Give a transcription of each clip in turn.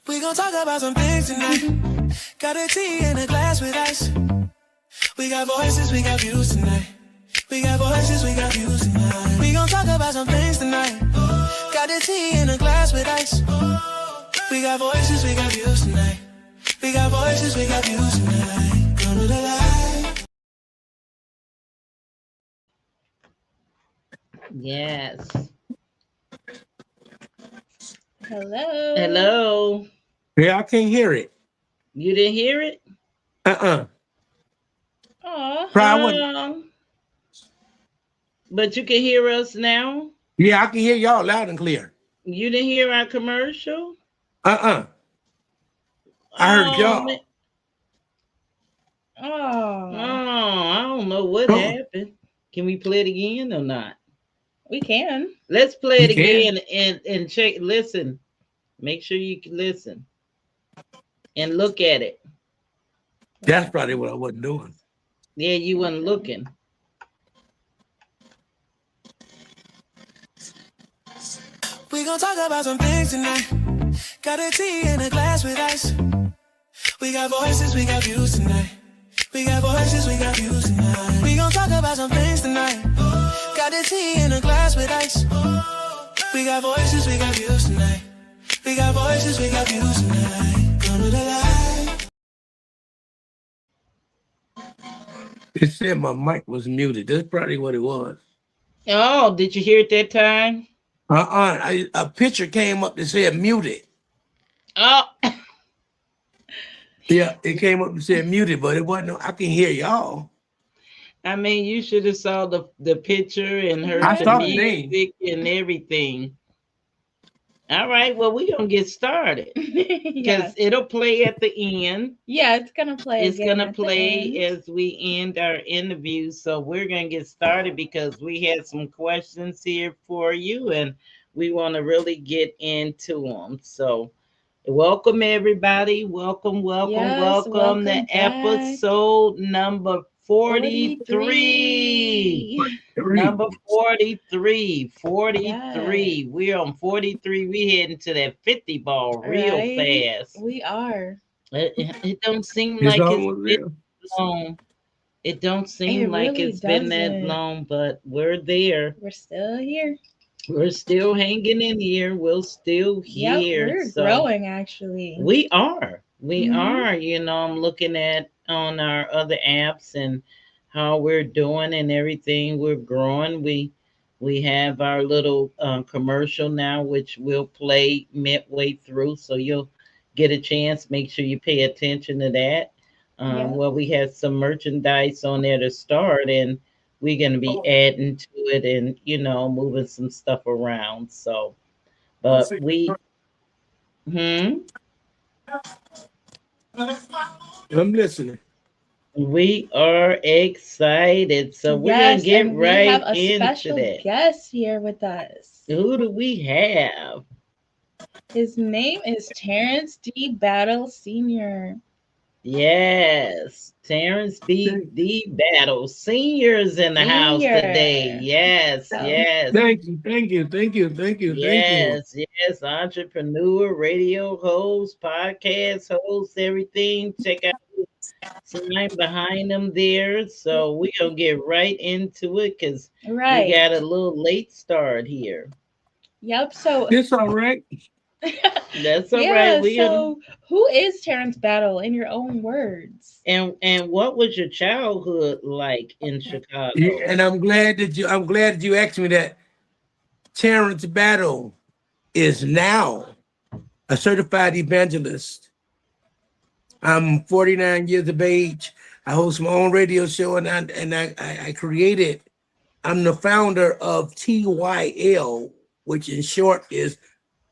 We gon' talk about some things tonight. Got a tea in a glass with ice. We got voices, we got views tonight. We got voices, we got views tonight. We gon' talk about some things tonight. Got a tea in a glass with ice. We got voices, we got views tonight. We got voices, we got views tonight. Come to the light. Yes. Hello. Hello. Yeah, I can't hear it. You didn't hear it? Aw. But you can hear us now? Yeah, I can hear y'all loud and clear. You didn't hear our commercial? I heard y'all. Oh, I don't know what happened. Can we play it again or not? we can. Let's play it We can. again and check. Listen. Make sure you can listen and look at it. That's probably what I wasn't doing. Yeah, you weren't looking. We gon' talk about some things tonight. Got a tea in a glass with ice. We got voices, we got views tonight. We got voices, we got views tonight. We gon' talk about some things tonight. Got a tea in a glass with ice. We got voices, we got views tonight. We got voices, we got views tonight. Come to the light. It said my mic was muted. That's probably what it was. Oh, did you hear it that time? A picture came up that said muted. Oh. Yeah, it came up and said muted, but it wasn't. I can hear y'all. I mean, you should have saw the picture and heard I the saw the name. music and everything. All right, well, we're going to get started because it'll play at the end. Yeah, it's going to play. It's going to play as we end our interview. So we're going to get started because we had some questions here for you and we want to really get into them. So welcome, everybody. Welcome to back. episode number 43. Number 43. Yes. We're on 43. We heading to that 50 ball real fast. We are. It don't seem like it's been long. It don't seem like really it's been that long, but we're there. We're still here. We're still hanging in here. We're still here. We're growing, actually. We are. We are. You know, I'm looking at on our other apps and how we're doing and everything. We're growing. We have our little commercial now, which we'll play midway through. So you'll get a chance. Make sure you pay attention to that. Well, we have some merchandise on there to start, and we're going to be adding to it and, you know, moving some stuff around. So, but we, I'm listening. We are excited. So we're going to get right into that. We have a special guest here with us. Who do we have? His name is Terrance D. Battle Sr. Yes, Terrance D. Battle Senior's in the house today. Yes, yes. Thank you. Yes, entrepreneur, radio host, podcast host, everything. Check out the sign behind them there. So we're going to get right into it because we got a little late start here. Yep, so... It's all right. That's all right. So who is Terrance Battle in your own words? And what was your childhood like in Chicago? Yeah, and I'm glad that you asked me that. Terrance Battle is now a certified evangelist. I'm 49 years of age. I host my own radio show and I created. I'm the founder of TYL, which in short is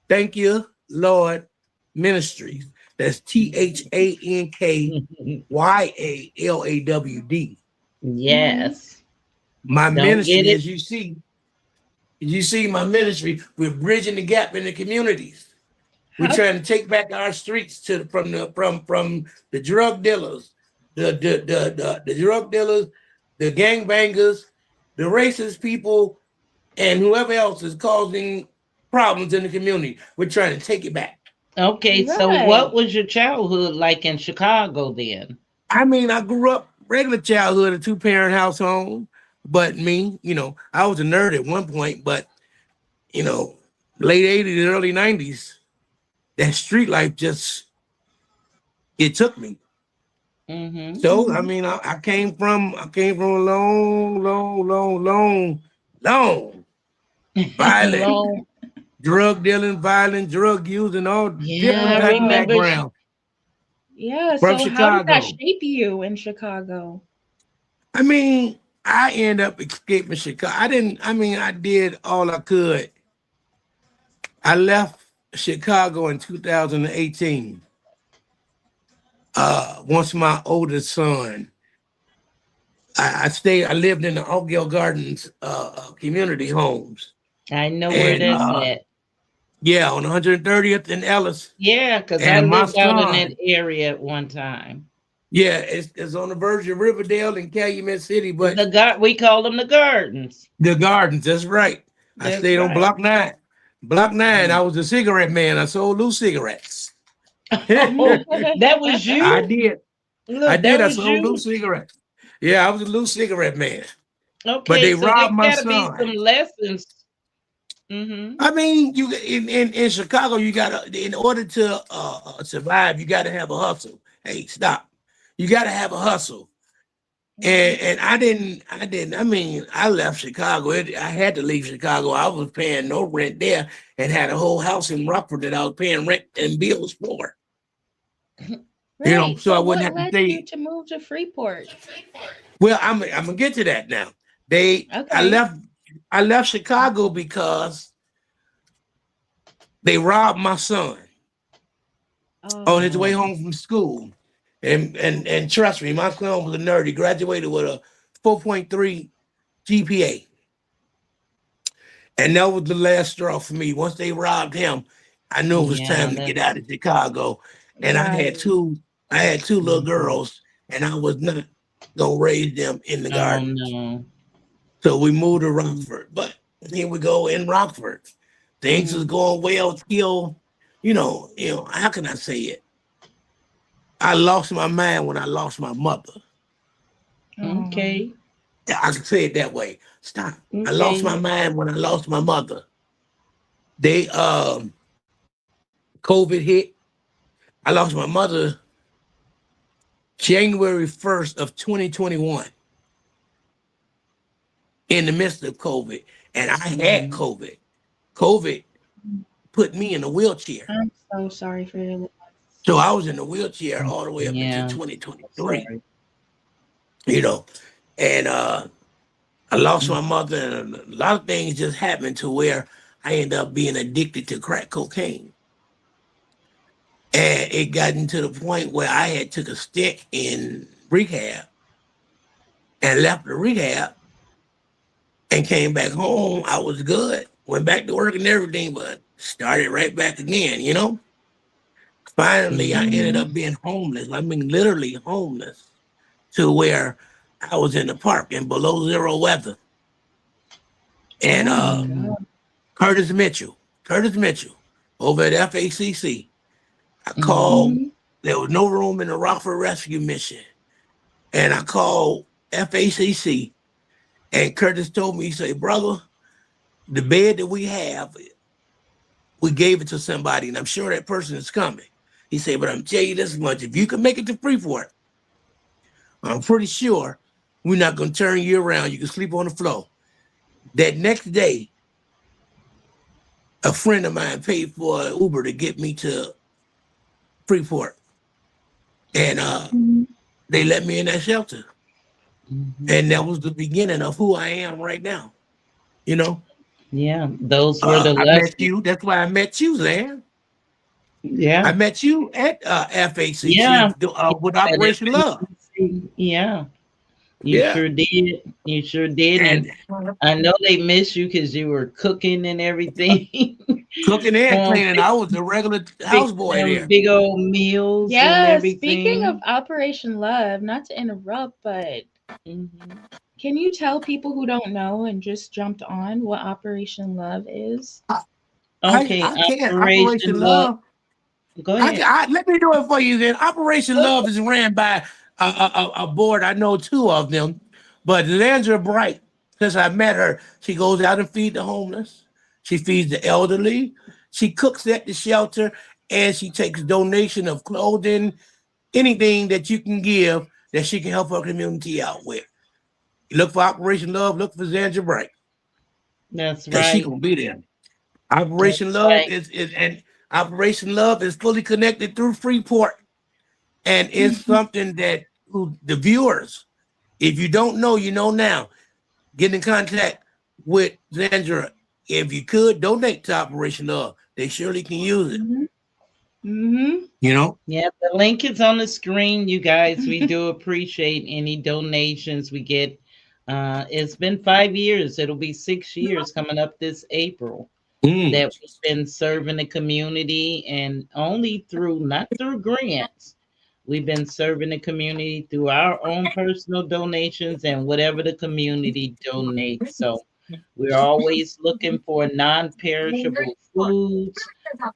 Thank You, Lord Ministries. That's THANKYALAWD. Yes. My ministry, as you see my ministry, we're bridging the gap in the communities. We're trying to take back our streets from the drug dealers, the drug dealers, the gangbangers, the racist people, and whoever else is causing problems in the community. We're trying to take it back. Okay, so Right. what was your childhood like in Chicago then? I mean, I grew up regular childhood, a two-parent household, but me, I was a nerd at one point, but you know, late 80s, early 90s, that street life just it took me. Mm-hmm. So I mean, I came from a long, long, long, long, long, violent, Long. drug dealing, violent, drug using, all different Yeah, I type of Wow. remember. background Yeah. from So how did that Chicago. shape you in Chicago? I mean, I end up escaping Chicago. I did all I could. I left Chicago in 2018. Once my oldest son, I lived in the Oakdale Gardens community homes. I know where And that's Mhm. at. yeah, on 130th and Ellis. Yeah, because I And my lived out in that son, area at one time. yeah, it's on the verge of Riverdale and Calumet City, but We call them the gardens. the gardens, that's right. I That's stayed on right. Block 9. Block 9, I Mm. was a cigarette man. I sold loose cigarettes. Oh, that was I you? did. I Look, did. that I was sold you? loose cigarettes. Yeah, I was a loose cigarette man. But Okay, they so there robbed my gotta be some son. lessons. Mm-hmm. I mean, you in Chicago, you gotta in order to survive, you gotta have a hustle. Hey, stop. You gotta have a hustle. Mhm. And I mean, I left Chicago. I had to leave Chicago. I was paying no rent there and had a whole house in Rockford that I was paying rent and bills for. Right. So So I wouldn't what have to led you stay. to move to Freeport? Well, I'm gonna get to that now. I Okay. left Chicago because they robbed my son on his way Oh. Oh, home from school. And trust me, my son was a nerd. He graduated with a 4.3 GPA. And that was the last straw for me. Once they robbed him, I knew it was yeah, time to get out that's of Chicago. And Right. I had two little mhm. girls, and I was not gonna raise them in the Oh gardens. no. So we moved to Rockford. But here we go in Rockford. Things was Mm. going well till, how can I say it? I lost my mind when I lost my mother. Oh. Okay. Yeah, I can say it that way. Stop. I lost my Okay. mind when I lost my mother. They COVID hit. I lost my mother January 1st of 2021 in the midst of COVID. And I had Mm-hmm. COVID. COVID put me in a wheelchair. I'm so sorry for your loss. So I was in a wheelchair all the way up into Yeah. So 2023, sorry. you know. And I lost Mm. my mother, and a lot of things just happened to where I ended up being addicted to crack cocaine. And it gotten to the point where I had took a stick in rehab and left the rehab and came back home. I was good. Went back to work and everything, but started right back again. Finally, I ended Mm-hmm. Mhm. up being homeless. I mean, literally homeless to where I was in the park in below zero weather. And Oh my Mm-hmm. God. Curtis Mitchell over at FACC, I Mm-hmm. called, Mhm. there was no room in the Rockford Rescue Mission. And I called FACC, and Curtis told me, he said, brother, the bed that we have, we gave it to somebody, and I'm sure that person is coming. He said, but I'm telling you this much, if you can make it to Freeport, I'm pretty sure we're not going to turn you around. You can sleep on the floor. That next day, a friend of mine paid for an Uber to get me to Freeport, and Mhm. they let me in that shelter. Mm-hmm. And that was the beginning of who I am right now. You know, Yeah, those were the I met lessons. you. That's why I met you, Zan. I Yeah. met you at Yeah. FACC Yeah, with at Operation Love. FACC. Yeah. You Yeah, sure did. You sure did. And and I know they miss you because you were cooking and everything. cooking and cleaning. Fix, I was a regular fix houseboy them there. big old meals and Yeah, speaking of everything. Operation Love, not to interrupt, but Hmm. can you tell people who don't know and just jumped on what Operation Love is? I, Okay, I can't Operation Operation Love. Love. Go ahead. Let me do it for you then. Operation Love is ran by a board. I know two of them, but Landra Bright, since I met her, she goes out and feeds the homeless. She feeds the elderly. She cooks at the shelter, and she takes donation of clothing, anything that you can give that she can help her community out with. You look for Operation Love, look for Zandra Bright. That's Because she right. gonna be there. Operation That's Love right. and Operation Love is fully connected through Freeport. And it's something that the viewers, if you don't know, you know now. Get in contact with Zandra. If you could donate to Operation Love, they surely can use it. You know? Yeah, the link is on the screen, you guys. We do appreciate any donations we get. It's been 5 years. It'll be 6 years coming up this April that we've been serving the community, and only through, not through grants. We've been serving the community through our own personal donations and whatever the community donates. So we're always looking for non-perishable foods,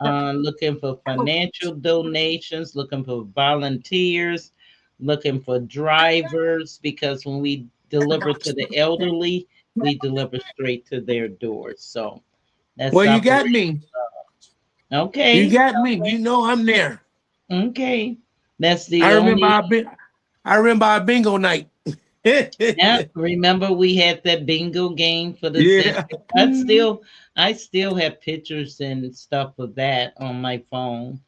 looking for financial donations, looking for volunteers, looking for drivers, because when we deliver to the elderly, we deliver straight to their doors. So that's Well, you Operation. got me. Okay. You got me. You know I'm there. Okay. That's I the remember only. our bingo night. Yeah, remember we had that bingo game for the Yeah. seniors. I still have pictures and stuff of that on my phone.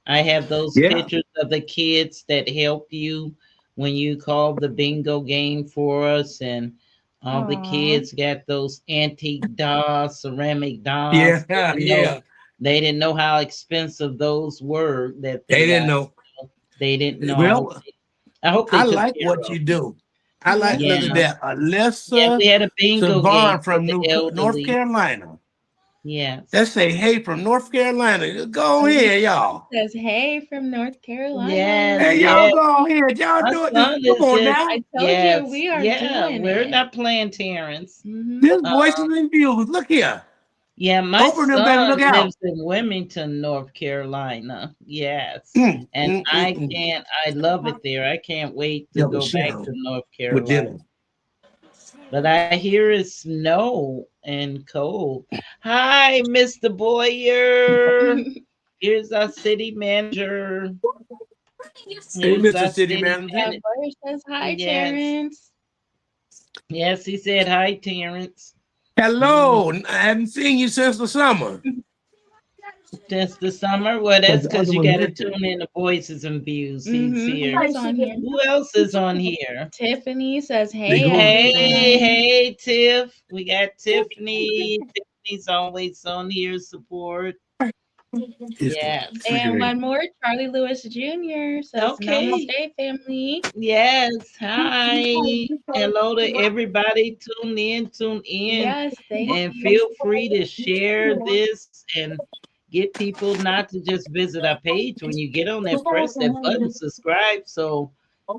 I have those Yeah. pictures of the kids that help you when you call the bingo game for us, and all the Aw. kids got those antique dolls, ceramic dolls. Yeah. Yeah. They didn't know how expensive those were that They they didn't got. know. They didn't know. Well, I hope they I took like care what of you them. do. I like Yeah. look at Yeah. that. Yeah, Alyssa we had a bingo game Savon for from the North elderly. Carolina. Yes. Let's say hey from North Carolina. Go ahead, y'all. Says, hey from North Yes, Carolina. Hey, y'all yes. go ahead. Y'all My do it. son Come is on just, now. I told you yes, we are yeah. doing We're it. not playing Terrence. This Uh, voices and views. Look here. yeah, my Open them, baby. son Look out. lives in Wilmington, North Carolina. Yes. Mm, And mm, mm, mm. I love it there. I can't wait to Double go back to down North with Carolina. dinner. But I hear it's snow and cold. Hi, Mr. Boyer. Here's our city manager. Hey, Here's Mr. our City city Yeah, Manager. manager. Blair says, hi, Yes. Terrence. Yes, he said hi, Terrence. Mm, Hello. I haven't seen you since the summer. Since the summer. Well, Because that's the because other you one got to missing. tune in to Voices and Views. He's here. He's on here. Who else is on here? Tiffany says, They hey, going. Hey, everyone. hey, Tiff. We got Tiffany. Tiffany's always on here support. It's the Yes. And refrigerator. one more, Charlie Lewis Jr. says, Okay. namaste, family. Yes. Hi. Hello to everybody. Tune in, Yes, thank and you. feel free to share this and get people not to just visit our page. When you get on there, press that button, subscribe, so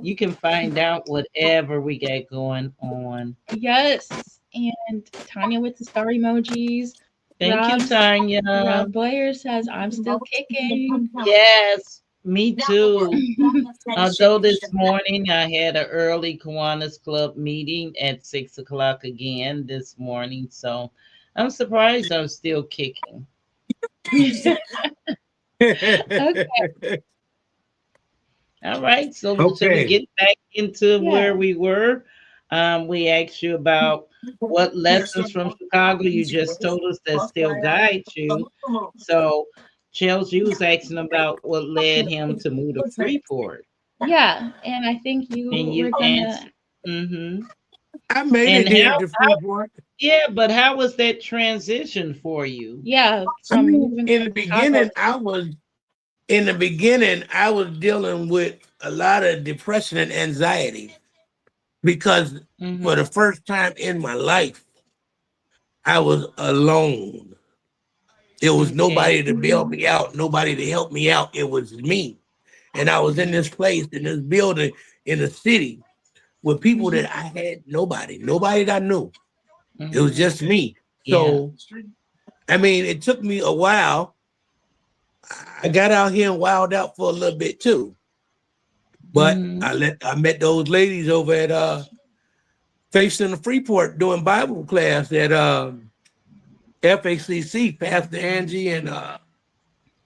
you can find out whatever we got going on. Yes. And Tanya with the star emojis. Thank you, Rob Tanya. Boyer says, I'm still kicking. Yes, me too. Although this morning I had an early Kiwanis Club meeting at 6 o'clock again this morning, so I'm surprised I'm still kicking. Okay. All right, so should we Okay. get back into Yeah. where we were? We asked you about what lessons from Chicago you just told us that still guide you. So Chelsea was asking about what led him to move to Freeport, Yeah. And I think and you you were gonna, answered. Mm-hmm. I made And it here how? to Freeport. Yeah, but how was that transition for you? yeah, I from mean, moving in from the Chicago beginning, to I was dealing with a lot of depression and anxiety because for Mm-hmm. the first time in my life, I was alone. There was Okay. nobody to bail me out, nobody to help me out. It was me. And I was in this place, in this building, in the city with people that I had nobody that I knew. It was Mm-hmm. just me. Yeah. So, I mean, it took me a while. I got out here and wilded out for a little bit too. But I met those ladies over at Faith Center Freeport doing Bible class at FACC, Pastor Angie and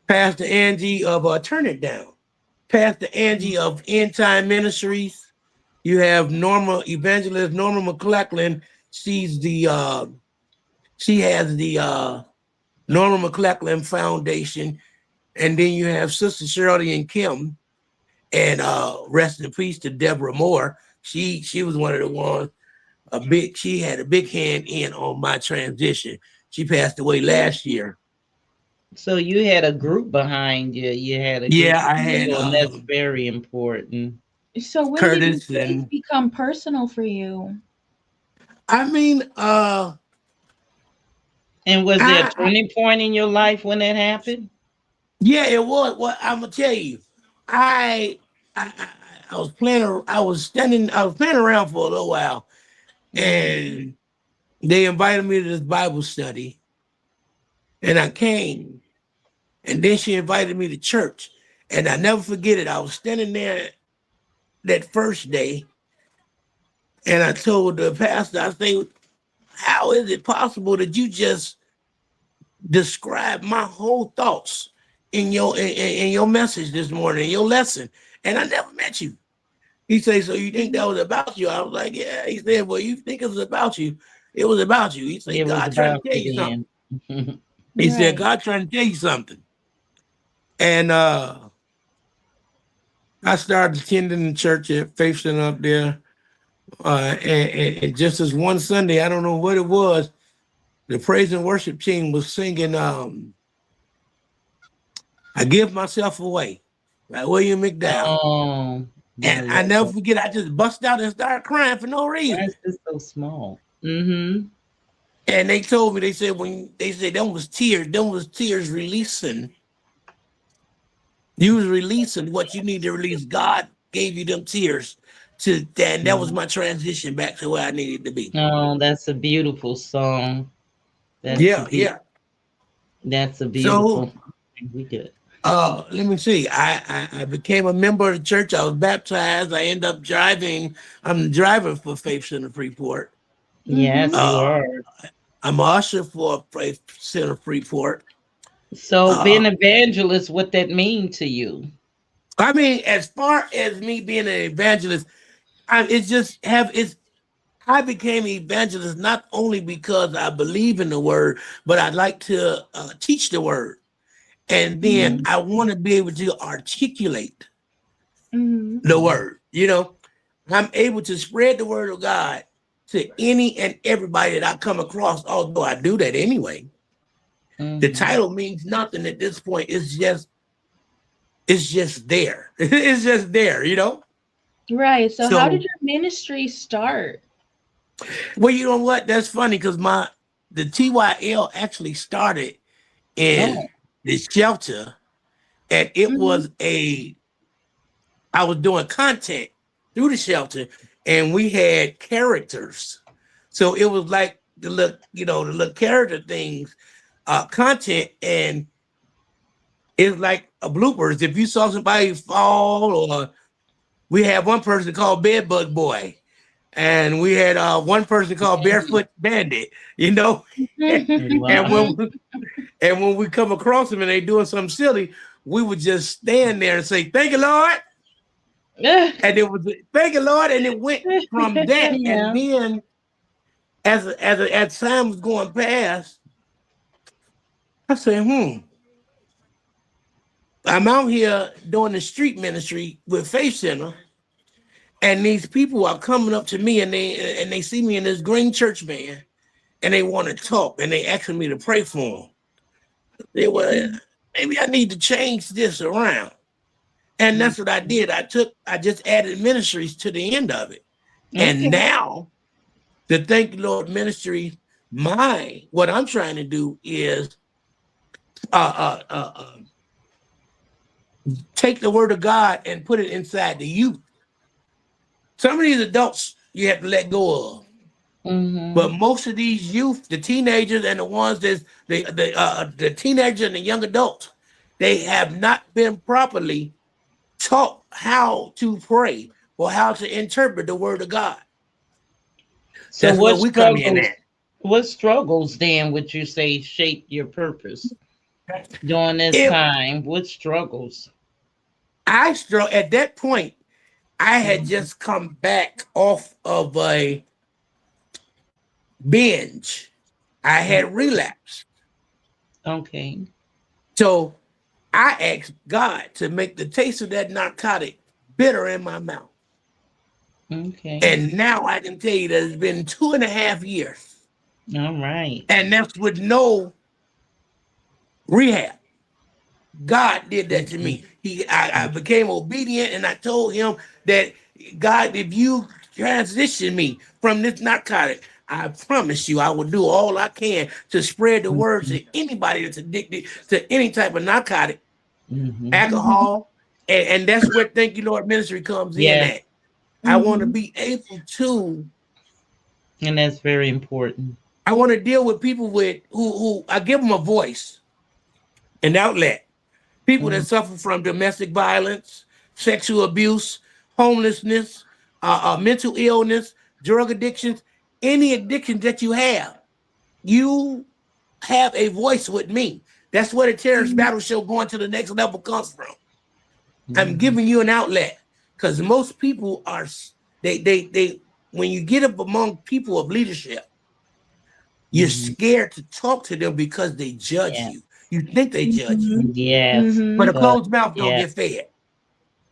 Pastor Angie of Turn It Down, Pastor Angie of End Time Ministries. You have Evangelist Norma McClellan. She has the Norma McClellan Foundation. And then you have Sister Shirley and Kim, and rest in peace to Deborah Moore. She was one of the ones, she had a big hand in on my transition. She passed away last year. So you had a group behind you. You had a group, Yeah, I had, and that's very important. So when Curtis did things become personal for you? I mean, and was there a turning point in your life when that happened? Yeah, it was. Well, I'm gonna tell you, I was playing around for a little while, and they invited me to this Bible study, and I came, and then she invited me to church, and I never forget it. I was standing there that first day, and I told the pastor, I said, "How is it possible that you just describe my whole thoughts in your message this morning, in your lesson, and I never met you?" He said, "So you think that was about you?" I was like, "Yeah." He said, "Well, you think it was about you? It was about you." He said, "God trying to tell you something." He said, "God trying to tell you something." And I started attending the church at Faith Center up there. And just as one Sunday, I don't know what it was, the praise and worship team was singing "I Give Myself Away" by William McDowell. Oh, and I never forget, I just bust out and started crying for no reason. That's just so small. And they told me, they said them was tears releasing. You was releasing what you need to release. God gave you them tears to that. And that was my transition back to where I needed to be. Oh, that's a beautiful song. That's That's a beautiful. So, we good. Let me see. I became a member of the church. I was baptized. I ended up driving. I'm the driver for Faith Center Freeport. Yes, you are. I'm an usher for Faith Center Freeport. So being an evangelist, what that mean to you? I mean, as far as me being an evangelist, I became an evangelist not only because I believe in the word, but I like to teach the word. And then I want to be able to articulate the word. You know, I'm able to spread the word of God to any and everybody that I come across, although I do that anyway. The title means nothing at this point. It's just there. It's just there, you know? Right. So how did your ministry start? Well, you know what? That's funny because the TYL actually started in the shelter, and it was I was doing content through the shelter, and we had characters. So it was like the little character things, content, and it's like a bloopers. If you saw somebody fall, or we had one person called Bedbug Boy, and we had one person called Barefoot Bandit, you know. And when we come across them and they doing something silly, we would just stand there and say, "Thank you, Lord." And it was "Thank you, Lord," and it went from that. And then as time was going past, I said, I'm out here doing the street ministry with Faith Center, and these people are coming up to me and they see me in this green church van, and they want to talk, and they asking me to pray for them. They were, maybe I need to change this around. And that's what I did. I just added ministries to the end of it. And now the Thank You Lord Ministry, what I'm trying to do is take the word of God and put it inside the youth. Some of these adults you have to let go of. But most of these youth, the teenagers and the ones the teenagers and the young adults, they have not been properly taught how to pray or how to interpret the word of God. So That's where we come in at. what struggles then would you say shaped your purpose during this If time? What struggles? I struggle at that point, I had Mhm. just come back off of a binge. I had relapsed. Okay. So I asked God to make the taste of that narcotic bitter in my mouth. Okay. And now I can tell you that it's been 2.5 years. All right. And that's with no rehab. God did that to me. I became obedient, and I told him that, God, if you transition me from this narcotic, I promise you I will do all I can to spread the word to anybody that's addicted to any type of narcotic, Mm-hmm. alcohol, and that's where Thank You Lord Ministry comes in Yes, at. I want to be able to, and that's very important. I want to deal with people with who I give them a voice, an outlet. People that Mm, suffer from domestic violence, sexual abuse, homelessness, mental illness, drug addictions, any addiction that you have a voice with me. That's where the Terrance Battle Show going to the next level comes from. I'm mhm. giving you an outlet because most people are they when you get up among people of leadership, you're Mhm. scared to talk to them because they judge Yeah. you. You think they judge you, Yes, but a but closed mouth don't yeah, get fed.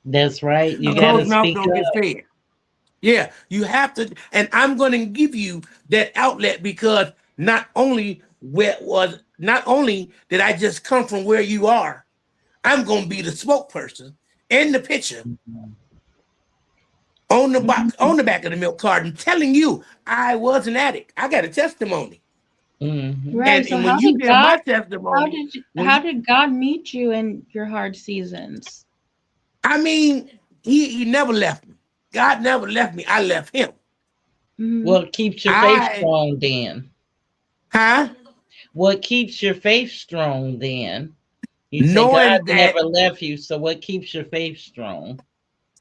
that's right. A You got to closed mouth speak don't get up. fed. Yeah, you have to, and I'm going to give you that outlet because not only did I just come from where you are, I'm going to be the spokesperson in the picture Mhm. on the box on the back of the milk carton, telling you I was an addict. I got a testimony, Mhm. Right. So and when you hear my testimony, when how you, did God meet you in your hard seasons? I mean, he never left me. God never left me. I left him. Mm-hmm. What keeps your faith I strong then? huh? What keeps your faith strong then? You say God Knowing that, never left you, so what keeps your faith strong?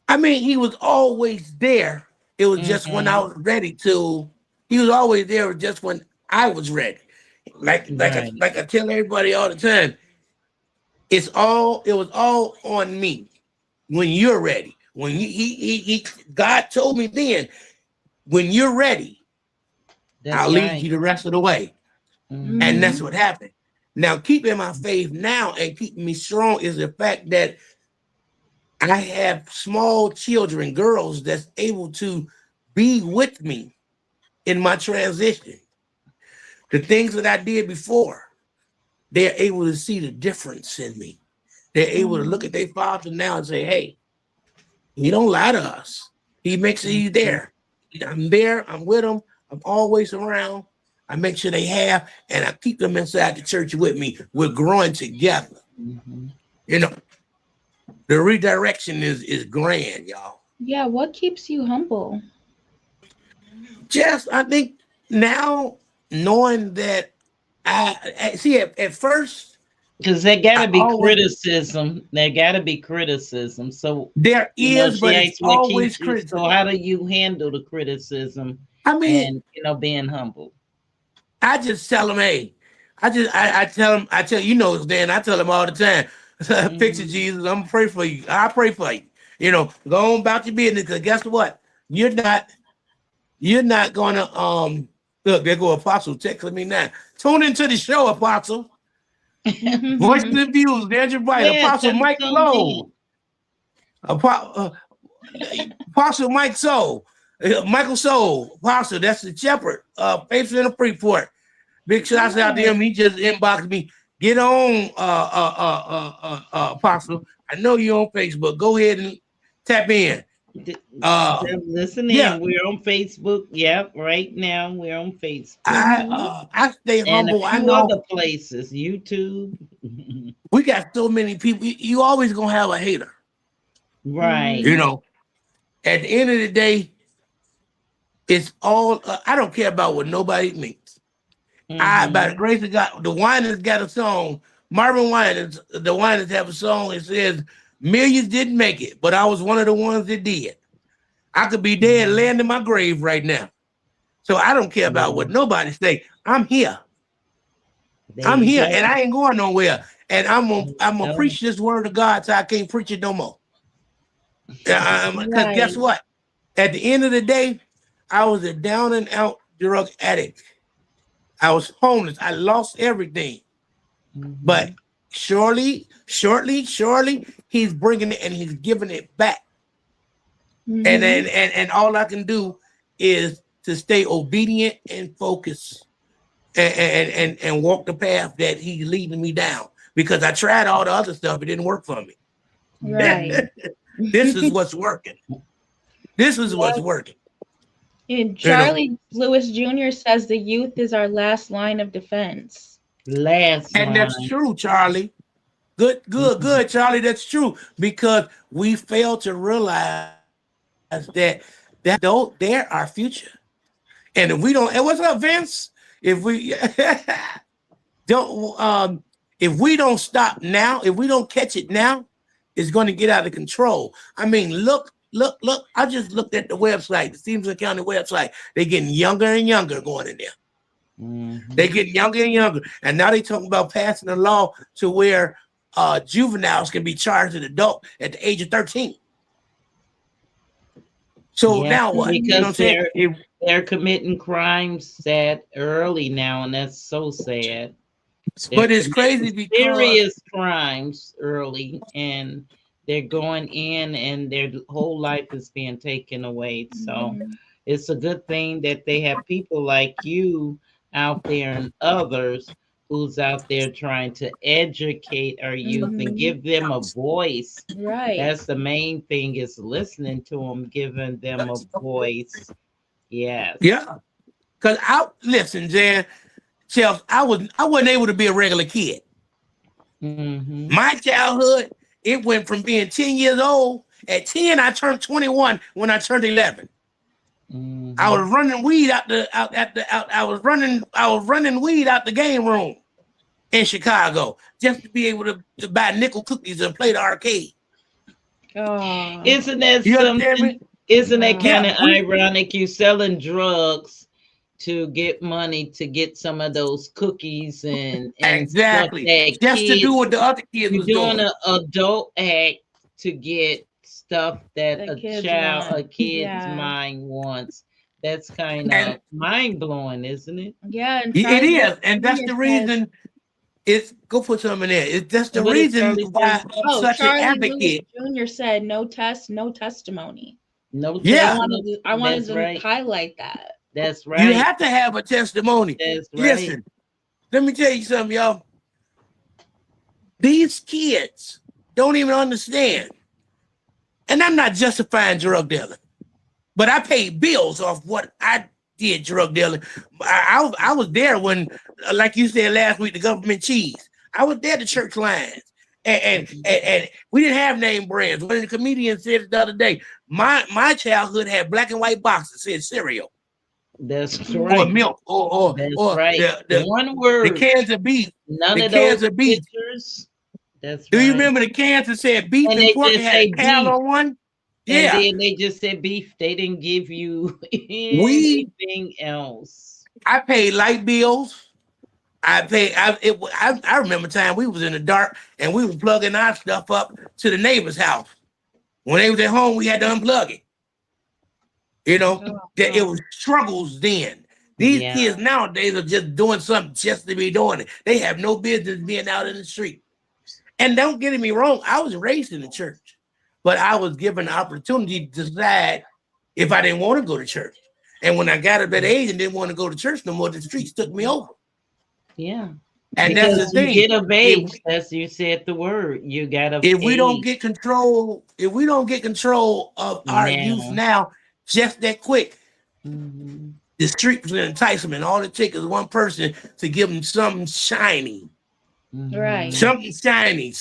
I mean, he was always there. It was just when I Mhm. was ready to. He was always there just when I was ready. Right. Like I tell everybody all the time, it was all on me when you're ready. When God told me then, when you're ready, I'll That's lead right. you the rest of the way. And Mhm. that's what happened. Now, keeping my faith now and keeping me strong is the fact that I have small children, girls that's able to be with me in my transition. The things that I did before, they're able to see the difference in me. They're able to look at their father now and say, hey, he don't lie to us. He makes sure he's Mhm. there. I'm there. I'm with them. I'm always around. I make sure they have, and I keep them inside the church with me. We're growing together. Mhm. You know, the redirection is grand, y'all. Yeah. What keeps you humble? Just I think now knowing that I see at first Because there got I to be always criticism. There got to be criticism. So, there is, she but it's asked what always keeps you. So, criticism. how do you handle the criticism I mean, and, being humble? I just tell them, hey, I tell them, you know, Dan, I tell them all the time, picture Mhm. Jesus, I'm gonna pray for you. I pray for you. You know, go on about your business, because guess what? You're not gonna look, there go Apostle texting me now. Tune into the show, Apostle. Voices and views, there's your right. Yeah, Apostle tell me Mike something. Lowe. Apostle Mike Soul. Michael Soul, Apostle, that's the shepherd. Faith in the Freeport. Big shouts out to him. He just inboxed me. Get on, Apostle. I know you're on Facebook. Go ahead and tap in. D- Uh, Listen yeah, in. We're on Facebook. Yep, right now we're on Facebook I stay and a humble. I few know other places. YouTube. we got so many people. You always gonna have a hater. Right. You know, at the end of the day, it's all. I don't care about what nobody thinks. I, by the Mm-hmm. grace of God, the Winans got a song. Marvin Winans, the Winans have a song that says, "Millions didn't make it, but I was one of the ones that did. I could be dead, laying in my grave right now. So I don't care about what nobody say. I'm here. There I'm you here, go. and I ain't going nowhere. And I'm gonna go. preach this word of God so I can't preach it no more. Because guess Right. what? At the end of the day, I was a down and out drug addict. I was homeless. I lost everything. But shortly, he's bringing it and he's giving it back. And then and all I can do is to stay obedient and focused and walk the path that he's leading me down. Because I tried all the other stuff, it didn't work for me. Right. This is what's working. This is what's Yep. working. And Charlie Lewis Jr. says the youth is our last line of defense. Last And that's line. true, Charlie. Good, Charlie. That's true. Because we fail to realize that they're our future. And if we don't, and what's up, Vince? If we if we don't stop now, if we don't catch it now, it's going to get out of control. I mean, look. I just looked at the website, the Stevenson County website. They're getting younger and younger going in there. They're getting younger and younger. And now they're talking about passing a law to where juveniles can be charged an adult at the age of 13. So now what? Because you know what I'm saying? They're committing crimes that early now, and that's so sad. But it's crazy because serious crimes early, and they're going in, and their whole life is being taken away. So it's a good thing that they have people like you out there and others who's out there trying to educate our youth and give them a voice. Right. That's the main thing, is listening to them, giving them a voice. Yes. Yeah. Because listen, Jan, Chelsea, I wasn't able to be a regular kid. My childhood, it went from being 10 years old. At 10, I turned 21 when I turned 11. I was running weed I was running weed out the game room in Chicago just to be able to buy nickel cookies and play the arcade. Oh. Isn't that something? Isn't that kind of ironic? You selling drugs to get money to get some of those cookies and exactly stuff just to do what the other kids was doing. An adult act to get stuff that a kid's mind wants. That's kind of mind blowing, isn't it? Yeah, it is, and that's the reason. It's go put some in there. That's the reason why I'm such an advocate. Jr. said no test, no testimony. No, yeah, I wanted to highlight that. That's right. You have to have a testimony. That's right. Listen, let me tell you something, y'all. These kids don't even understand. And I'm not justifying drug dealing, but I paid bills off what I did drug dealing. I was there when, like you said last week, the government cheese. I was there at the church lines. And we didn't have name brands. One of the comedians said it the other day. My childhood had black and white boxes that said cereal. That's right. Or milk, or right. the one word. The cans of beef. None of those pictures. That's Do right. you remember the cans that said beef and pork and had a cow on one? Yeah. And then they just said beef. They didn't give you anything else. I paid light bills. I remember time we was in the dark and we were plugging our stuff up to the neighbor's house. When they was at home, we had to unplug it. You know, that it was struggles then. These kids nowadays are just doing something just to be doing it. They have no business being out in the street. And don't get me wrong, I was raised in the church, but I was given the opportunity to decide if I didn't want to go to church. And when I got up that age and didn't want to go to church no more, the streets took me over. Yeah. And because that's the thing. You get of age, as you said the word. You got to. If we don't get control, of our youth now, just that quick, the street was an enticement. All it takes is one person to give them something shiny. Right. Something shiny,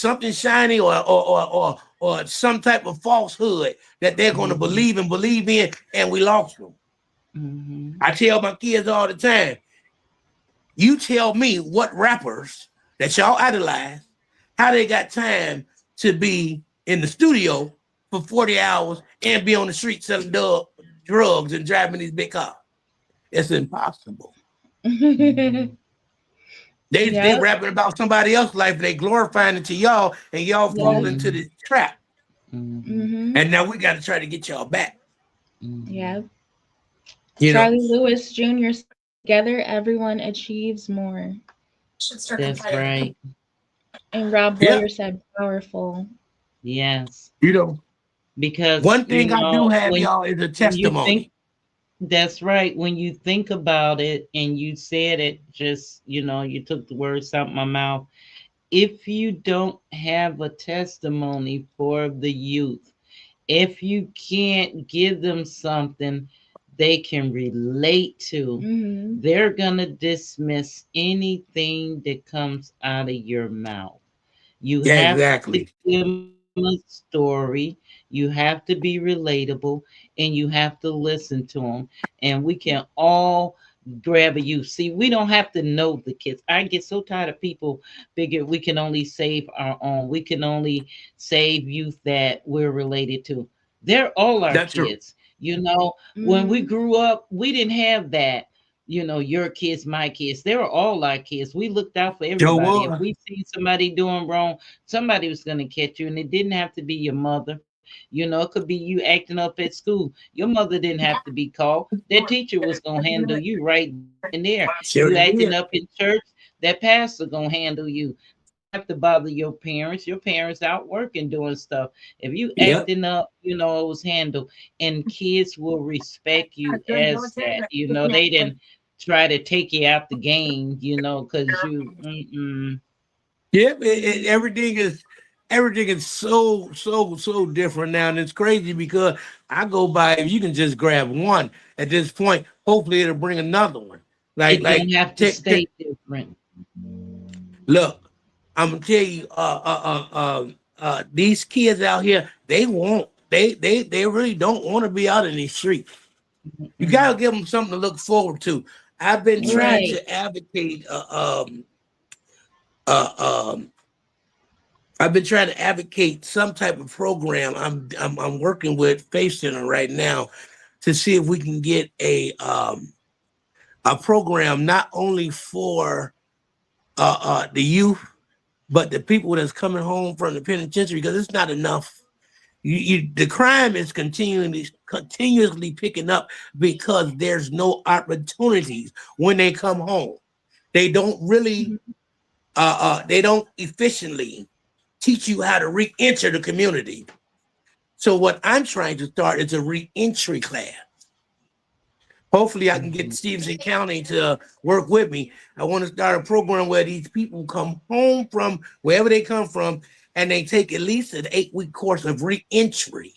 or some type of falsehood that they're going to believe in, and we lost them. I tell my kids all the time, you tell me what rappers that y'all idolize, how they got time to be in the studio for 40 hours and be on the street selling drugs and driving these big cars. It's impossible. They Yep. rapping about somebody else's life, they glorifying it to y'all, and y'all fall Yes. into this trap. Mm-hmm. And now we got to try to get y'all back. Yep. You know, Charlie Lewis Jr. said, together, everyone achieves more. That's right. And Rob yeah, Boyer said, powerful. Yes. you know, Because, one thing I do have, when y'all, is a you think, testimony. that's right. When you think about it and you said it, just, you took the words out my mouth. If you don't have a testimony for the youth, if you can't give them something they can relate to, Mm-hmm. they're going to dismiss anything that comes out of your mouth. You Yeah, have to exactly. give them a story, you have to be relatable, and you have to listen to them. And we can all grab a youth. See, we don't have to know the kids. I get so tired of people figure we can only save our own. We can only save youth that we're related to. They're all our That's true. kids. When we Mm-hmm. grew up, we didn't have that. Your kids, my kids, they were all our kids. We looked out for Joe everybody. If was. we see somebody doing wrong, somebody was going to catch you, and it didn't have to be your mother. It could be you acting up at school. Your mother didn't have to be called. That teacher was going to handle you right then and there. Sure You acting did. up in church, that pastor going to handle you. You don't have to bother your parents. Your parents out working doing stuff. If you Yep. acting up, it was handled. And kids will respect you as that. They didn't try to take you out the game, because Yep. Everything is so different now, and it's crazy because I go by. If you can just grab one at this point, hopefully it'll bring another one. Like it like don't have to take, stay different. look. I'm gonna tell you, these kids out here, they really don't want to be out in these streets. You Mm. gotta give them something to look forward to. I've been trying Right. to advocate. Uh, um, I've been trying to advocate some type of program. I'm working with Faith Center right now to see if we can get a program not only for the youth, but the people that's coming home from the penitentiary, because it's not enough. The crime is continuously picking up because there's no opportunities when they come home. They don't really, Mhm. they don't efficiently teach you how to re-enter the community. So what I'm trying to start is a re-entry class. Hopefully I can get Mhm. Stevenson County to work with me. I want to start a program where these people come home from wherever they come from, and they take at least an 8-week course of re-entry.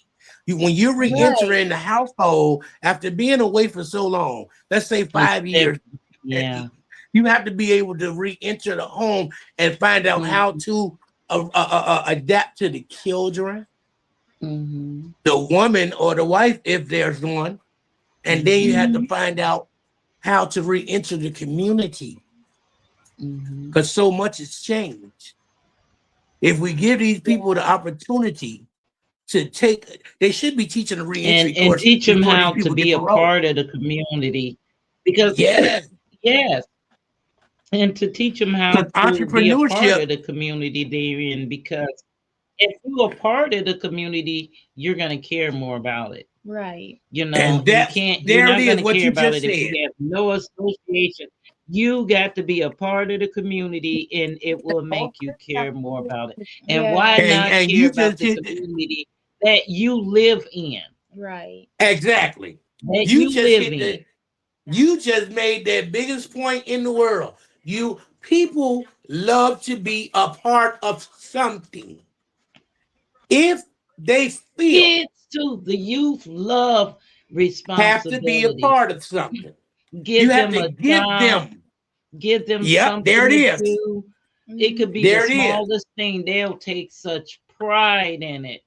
When you're Right. re-entering the household after being away for so long, let's say It's 5 years, different. Yeah. you have to be able to re-enter the home and find out how Mhm. to adapt to the children, Mhm. the woman or the wife, if there's one. And then you Mhm. have to Mm-hmm. find out how to re-enter the community Mhm. because so much has changed. If we give these people the opportunity to they should be teaching a and re-entry and course teach them before these how to people get be a paroled. part of the community, because Yes, yes, and to teach them how because to be a part entrepreneurship, of the community they're in, because if you're a part of the community, you're going to care more about it. and Right. You're there it not is, going to what care you about just it if said. you have no association. You got to be a part of the community, and it will make you care more about it. And why Yeah. not And care you about just the hit it. community that you live in? Right. Exactly. That You you just live hit in. the You just made that biggest point in the world. You people love to be a part of something. If they feel Kids too. The youth love have to be a responsibility. part of something, you Give have them to a give job, them. give them Yep, something there it to is. do. It Mm-hmm. could be the There it is. smallest thing. They'll take such pride in it.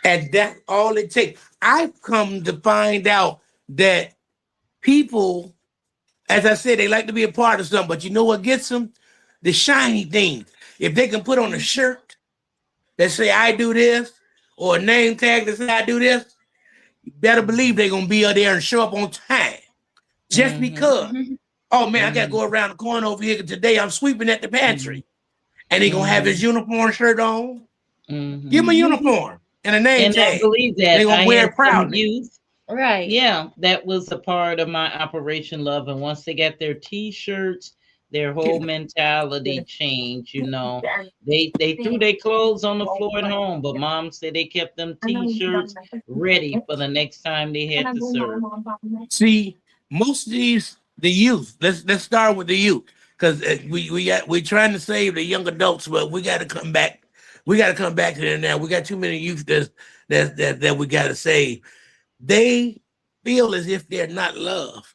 And that's all it takes. I've come to find out that people, as I said, they like to be a part of something, but you know what gets them? the shiny things. If they can put on a shirt that say I do this, or a name tag that say I do this, you better believe they're gonna be up there and show up on time. Just because, oh man, I gotta go around the corner over here today. I'm sweeping at the pantry. And he gonna have his uniform shirt on. Give him a uniform and a name And tag. I believe that They gonna I wear had it proudly. some youth. Right. Yeah, that was a part of my Operation Love. And once they got their T-shirts, their whole mentality changed. You know, they threw their clothes on the floor at home, but mom said they kept them T-shirts ready for the next time they had to serve. See, most of the youth. Let's start with the youth, because we're trying to save the young adults, but we got to come back. We got to come back to them now. We got too many youth that we got to save. They feel as if they're not loved.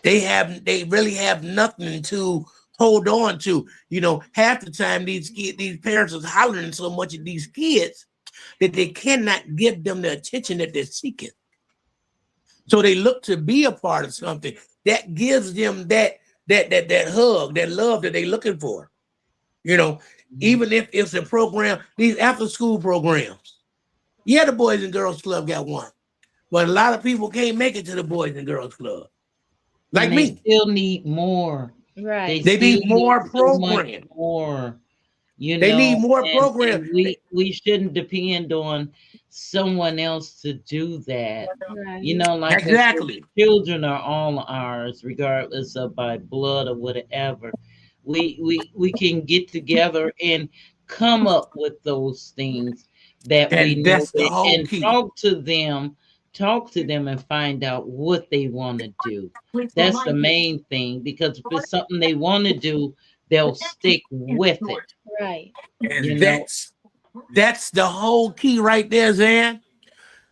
They really have nothing to hold on to. You know, half the time these parents are hollering so much at these kids that they cannot give them the attention that they're seeking. So they look to be a part of something that gives them that hug, that love that they're looking for. You know, even if it's a program, these after school programs. Yeah, the Boys and Girls Club got one, but a lot of people can't make it to the Boys and Girls Club. Like And they me. still need more. Right. They still need more so much programs. more. You They know, need more and programs. we shouldn't depend on someone else to do that. Right. You know, like I said, Exactly. children are all ours, regardless of by blood or whatever. We can get together and come up with those things that we And know that's the whole and key. talk to them and find out what they want to do. That's the main thing, because if it's something they want to do, they'll stick with it. Right. And You know, that's the whole key right there, Zan.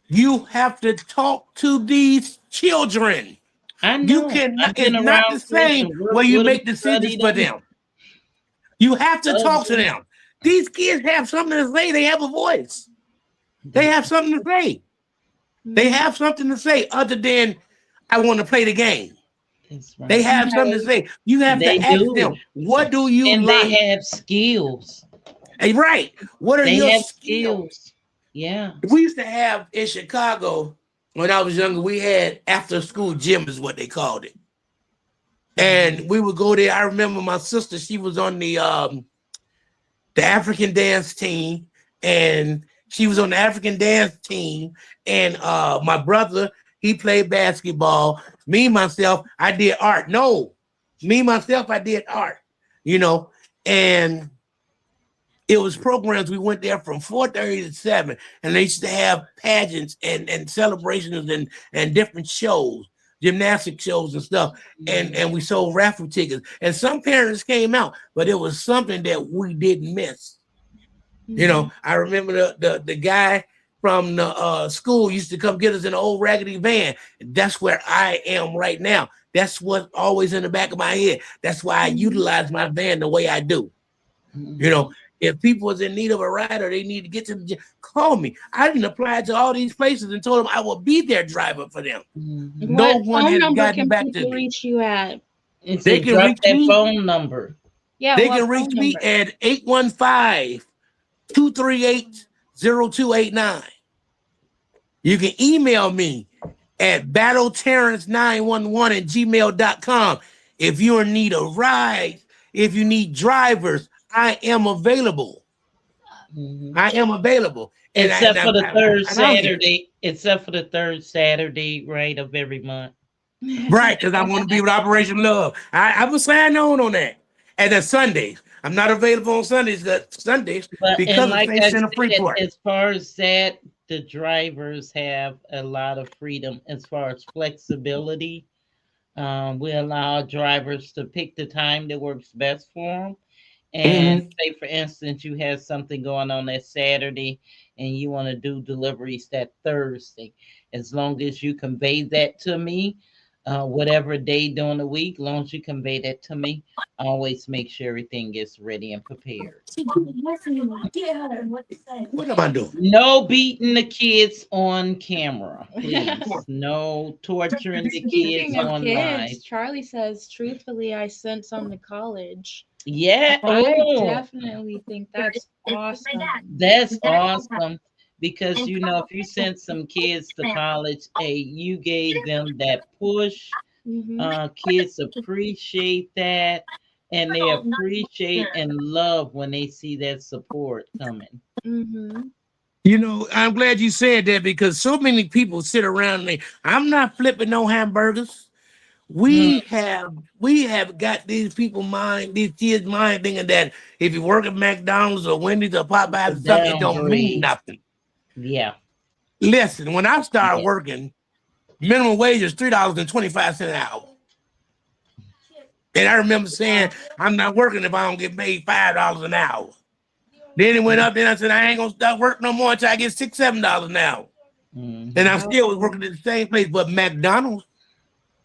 You have to talk to these children. I You know. cannot, I've been it's not the around kids same and worked where you with them, make decisions studied for them, them. You have to talk loved to them. them. These kids have something to say. They have a voice. They have something to say. They have something to say other than I want to play the game. That's They right. have something to say. You have They to ask do. them, what do you And they like? have skills. Hey, right. What are They your have skills? skills. Yeah. We used to have in Chicago when I was younger, we had after school gym is what they called it. And we would go there. I remember my sister, she was on the African dance team, and she was on the African dance team. And my brother, he played basketball. Me, myself, I did art. No, me, myself, I did art, you know, and it was programs. We went there from 4:30 to 7, and they used to have pageants and celebrations and different shows, gymnastic shows and stuff. And we sold raffle tickets. And some parents came out, but it was something that we didn't miss. You know, I remember the guy from the school used to come get us in an old raggedy van. That's where I am right now. That's what's always in the back of my head. That's why I utilize my van the way I do. You know, if people was in need of a ride or they need to get to the gym, call me. I didn't apply to all these places and told them I will be their driver for them. No What one phone has number gotten can back to people me. reach you at? And They so can drop reach that me. phone number. Yeah. They what can reach phone me number? at 815-238-0289. You can email me at battleterrance911@gmail.com. If you're in need of rides, if you need drivers, I am available. I am available. Except for the third I'm out here. Saturday. Except for the third Saturday, right, of every month. Right, because I want to be with Operation Love. I was signing on that. And then Sundays. I'm not available on Sundays But because and of like Faith I Center said, Freeport. as far as that, the drivers have a lot of freedom as far as flexibility. We allow drivers to pick the time that works best for them. And Mhm. say, for instance, you have something going on that Saturday and you want to do deliveries that Thursday. As long as you convey that to me, whatever day during the week, as long as you convey that to me, I always make sure everything gets ready and prepared. What am I doing? No beating the kids on camera, please. No torturing the kids Speaking of on live. kids, Charlie says, truthfully, I sent some to college. Yeah. I Oh, definitely think that's awesome. that's awesome. Because if you sent some kids to college, hey, you gave them that push. Mm-hmm. Kids appreciate that, and they appreciate and love when they see that support coming. Mm-hmm. I'm glad you said that because so many people sit around and I'm not flipping no hamburgers. Hmm, We have got these kids mind thinking that if you work at McDonald's or Wendy's or Popeyes or something, it don't mean downgrade. nothing. Yeah. Listen, when I started Yeah. working, minimum wage is $3.25 an hour. And I remember saying, I'm not working if I don't get paid $5 an hour. Then it went up, then I said, I ain't gonna start working no more until I get $6, $7 an hour. And I Hmm. still was working at the same place, but McDonald's,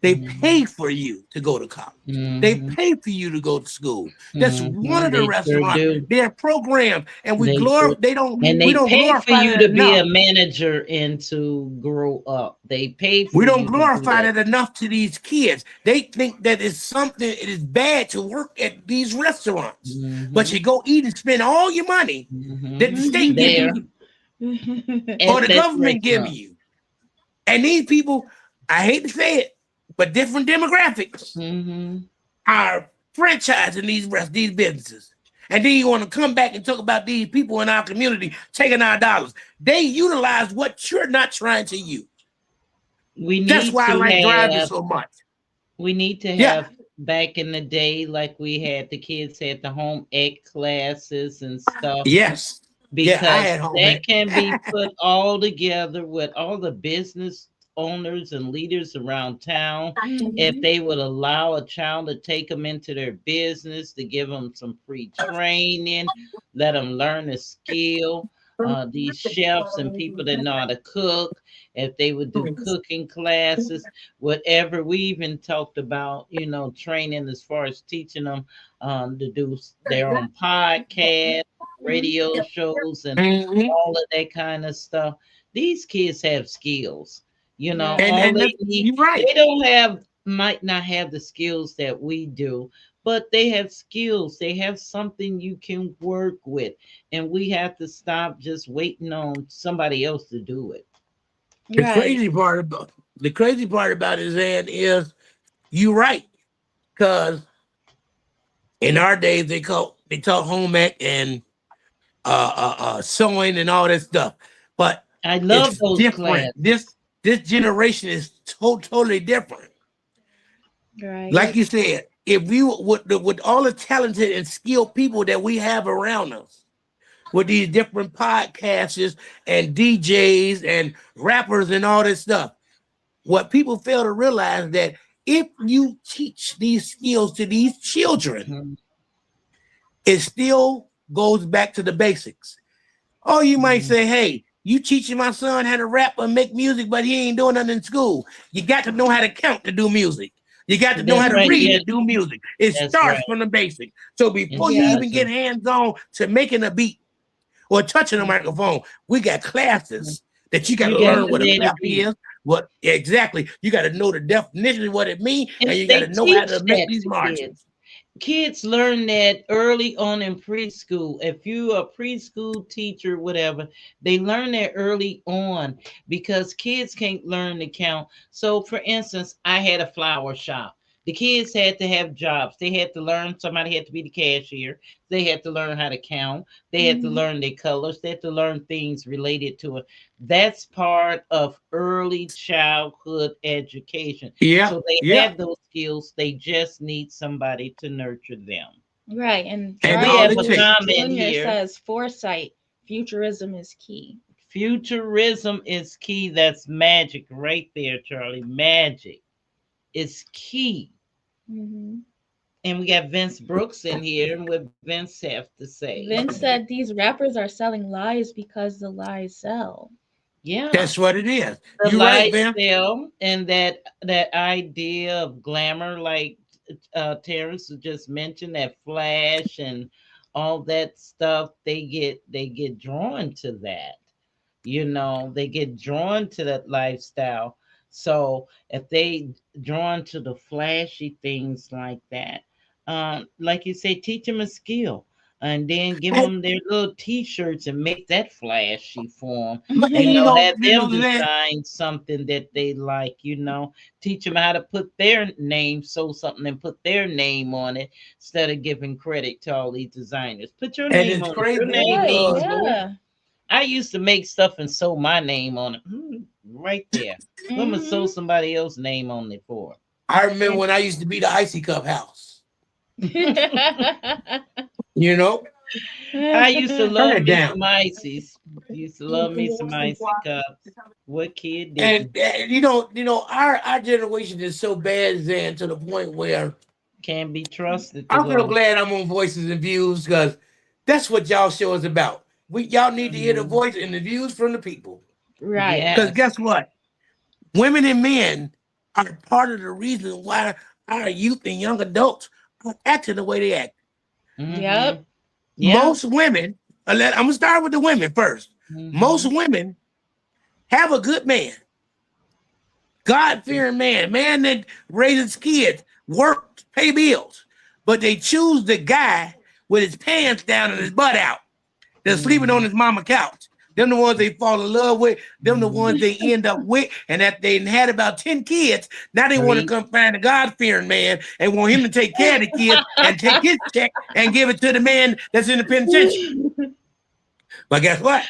they Hmm. pay for you to go to college. They Hmm. pay for you to go to school. That's one Hmm. of the They sure restaurants. do. They're programmed, and They sure, and we they don't pay for glorify you that to be a enough. manager and to grow up. They pay We for don't you to do glorify that. that enough to these kids. They think that it's something, it is bad to work at these restaurants. But Hmm. you go eat and spend all your money Hmm. that the state giving There you or at the that government giving restaurant. you. And these people, I hate to say it, but different demographics Hmm. are franchising these businesses. And then you want to come back and talk about these people in our community taking our dollars. They utilize what you're not trying to use. We That's need why I to like driving have so much. we need to Yeah. have back in the day, like we had the kids had the home ec classes and stuff, Yes. Yeah, I because had home that ec. can be put all together with all the business owners and leaders around town. If Mm-hmm. they would allow a child to take them into their business, to give them some free training, let them learn a skill. These chefs and people that know how to cook, if they would do cooking classes, whatever. We even talked about, training as far as teaching them to do their own podcast, radio shows, and Mhm. all of that kind of stuff. These kids have skills. Right. All And they need, you're right. they don't have, might not have the skills that we do, but they have skills. They have something you can work with. And we have to stop just waiting on somebody else to do it. The Right. crazy part about the crazy part about it, Zan, is you're right. Because in our days they taught home ec and sewing and all that stuff. But I love it's those different. classes. This generation is totally different. Right. Like you said, if we with all the talented and skilled people that we have around us, with these different podcasters and DJs and rappers and all this stuff, what people fail to realize that if you teach these skills to these children, Mhm, it still goes back to the basics. Oh, you might mhm. say, hey, you teaching my son how to rap and make music, but he ain't doing nothing in school. You got to know how to count to do music. You got to know how That's to right. read Yes, to do music. It that's starts right. from the basics. So before you Yeah. even get Exactly. hands on to making a beat or touching a Mhm. microphone, we got classes that you got You to got learn to what a be able to clap read. is. What exactly? You got to know the definition of what it means, And and you got they to know how teach to make that these to kids. margins. Kids learn that early on in preschool. If you a preschool teacher, whatever, they learn that early on, because kids can't learn to count. So for instance, I had a flower shop. The kids had to have jobs. They had to learn, somebody had to be the cashier. They had to learn how to count. They had to Mm-hmm. learn their colors. They had to learn things related to it. That's part of early childhood education. Yeah, So they yeah, have those skills. They just need somebody to nurture them. Right. And And and we Charlie all have it a Lewis takes. comment Jr. here. says foresight, futurism is key. Futurism is key. That's magic right there, Charlie. Magic is key. Mm-hmm. And we got Vince Brooks in here, and what Vince have to say. Vince said these rappers are selling lies because the lies sell. Yeah. That's what it is. The You're right, light man. sell, and that idea of glamour, like Terrence just mentioned, that flash and all that stuff, they get drawn to that. They get drawn to that lifestyle. So if they drawn to the flashy things like that, like you say, teach them a skill, and then give them their little T-shirts and make that flashy for them. And Have them that, design something that they like. Teach them how to put their name, sew something and put their name on it instead of giving credit to all these designers. Put your and name it's on it. Your crazy name Right, means because more. yeah. I used to make stuff and sew my name on it. Right there. What am I sew Mhm. somebody else's name on it for? I remember when I used to be the Icy Cup house. You know, I used to turn love it me down. some ices. Used to love me some icy cups. What kid And didn't? our generation is so bad, Zan, to the point where Can't be trusted to I'm so go. glad I'm on Voices and Views because that's what y'all show is about. Y'all need to hear the Mhm. voice and the views from the people. Right. Because Yes. guess what? Women and men are part of the reason why our youth and young adults are acting the way they act. Mm-hmm. Yep. Yeah. Most women, I'm gonna start with the women first. Most Mm-hmm. women have a good man, God-fearing man that raises kids, works, pay bills, but they choose the guy with his pants down and his butt out. They're sleeping on Mm-hmm. his mama couch. Them the ones they fall in love with. Them the Mm-hmm. ones they end up with. And that they had about 10 kids. Now they want to Preach. come find a God-fearing man and want him to take care of the kids and take his check and give it to the man that's in the penitentiary. But guess what?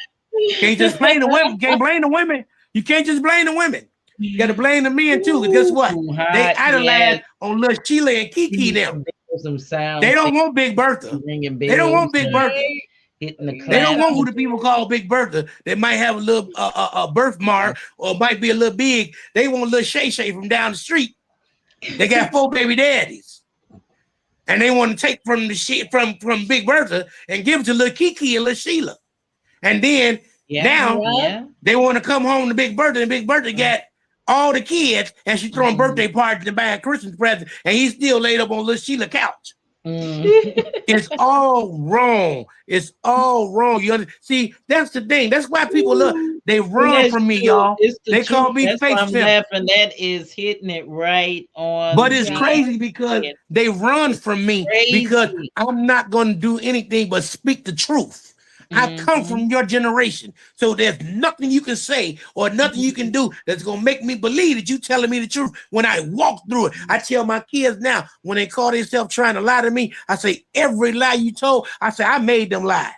Can't just blame the women. Can't blame the women. You can't just blame the women. You got to blame the men too. Because guess what? Too They hot. idolize Yes. on little Sheila and Kiki now. Some They sound don't thing, want Big Bertha. ringing They don't want bells Big and Bertha. Right. hitting the They don't clap. want who the people call Big Bertha. They might have a little birthmark or might be a little big. They want little Shay Shay from down the street. They got 4 baby daddies. And they want to take from the shit from Big Bertha and give it to little Kiki and little Sheila. And then Yeah. now Yep. Yeah. they want to come home to Big Bertha, and Big Bertha got all the kids, and she throwing Mm-hmm. birthday parties and buying Christmas presents, and he's still laid up on little Sheila couch. Mm-hmm. It's all wrong. It's all wrong. See, that's the thing. That's why people look. They run That's from me, true. y'all. It's the They call truth. me That's why fake I'm simp. laughing. That is hitting it right But on it's Yeah. the crazy because head. they run It's from me because crazy. I'm not going to do anything but speak the truth. I come Mm-hmm. from your generation. So there's nothing you can say or nothing you can do that's going to make me believe that you telling me the truth when I walk through it. I tell my kids now, when they call themselves trying to lie to me, I say, every lie you told, I say, I made them lie.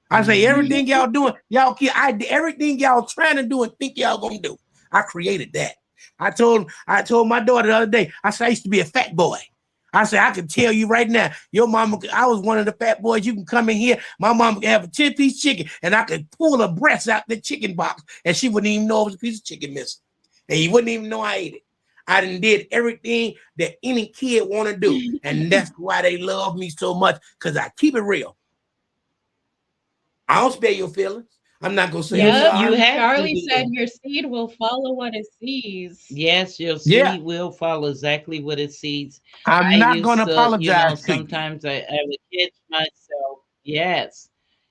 I say, Mm-hmm. everything y'all doing, everything y'all trying to do and think y'all going to do. I created that. I told my daughter the other day, I said, I used to be a fat boy. I said, I can tell you right now, your mama, I was one of the fat boys. You can come in here. My mama can have a 10-piece chicken and I could pull a breast out the chicken box and she wouldn't even know it was a piece of chicken missing. And you wouldn't even know I ate it. I done did everything that any kid want to do. And that's why they love me so much because I keep it real. I don't spare your feelings. I'm not going to say I'm Yep. You sorry. have to Charlie do said that. your seed will follow what it sees. Yes, your Yeah, seed will follow exactly what it sees. I'm I not going to used to, apologize to you. sometimes I would catch myself. Yes.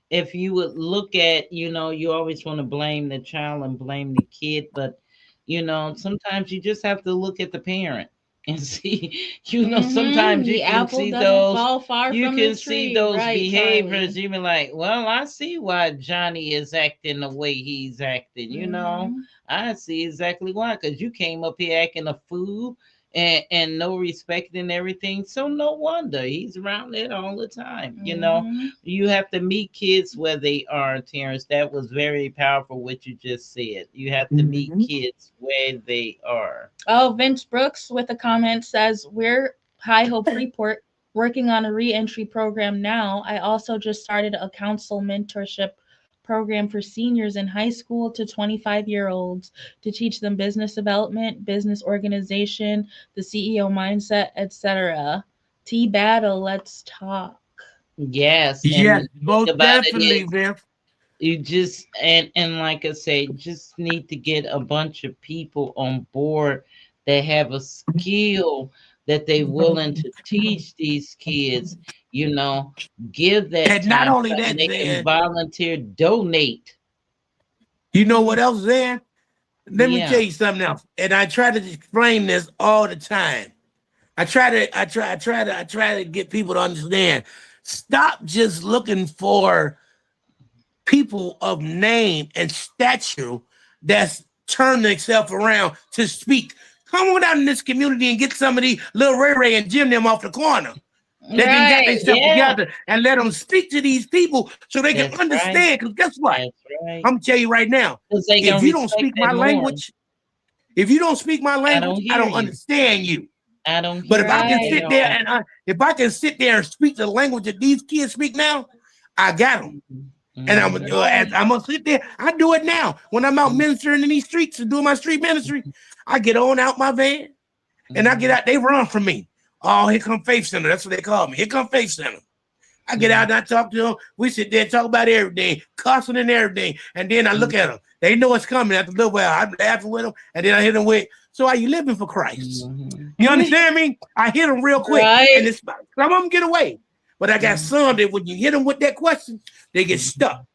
If you would look at, you always want to blame the child and blame the kid, but, sometimes you just have to look at the parent and see, sometimes The you can apple see doesn't those. fall far You from the can see tree. those Right, behaviors. Charlie. You be like, well, I see why Johnny is acting the way he's acting. Hmm. I see exactly why, because you came up here acting a fool and no respect and everything. So no wonder he's around it all the time. Hmm. You have to meet kids where they are, Terrence. That was very powerful what you just said. You have to meet Mhm. kids where they are. Oh, Vince Brooks with a comment says, we're High Hope Freeport working on a reentry program now. I also just started a council mentorship program for seniors in high school to 25-year-olds to teach them business development, business organization, the CEO mindset, etc. T Battle, let's talk. Yes, and Yes, the thing most about it definitely, is Vince. you just and like I say, just need to get a bunch of people on board that have a skill that they willing to teach these kids, you know, give that And not time, only something that, they can Zan, volunteer, donate. you know Mm, what else, Zan? Let me tell Yeah. you something else. And I try to explain this all the time. I try to get people to understand. Stop just looking for people of name and stature that's turned themselves around to speak. Come on out in this community and get some of these little Ray Ray and Jim them off the corner that didn't got Right. themselves together and let them speak to these people so they can That's understand. Because guess what? That's right. I'm gonna tell you right now, Because they if can you don't respect speak that my more. language, if you don't speak my I language, don't I hear don't you. understand you. I don't But hear if I can Right. sit there and if I can sit there and speak the language that these kids speak now, I got them. And I'm gonna sit there. I do it now when I'm out ministering in these streets and doing my street ministry. I get on out my van and I get out. They run from me. Oh, here come Faith Center. That's what they call me. Here come Faith Center. I get out and I talk to them. We sit there and talk about everything, cussing and everything. And then I look at them. They know it's coming. After a little while, I'm laughing with them. And then I hit them with, so are you living for Christ? You understand me? I hit them real quick. Right. And it's, some of them get away. But I got some that when you hit them with that question, they get stuck.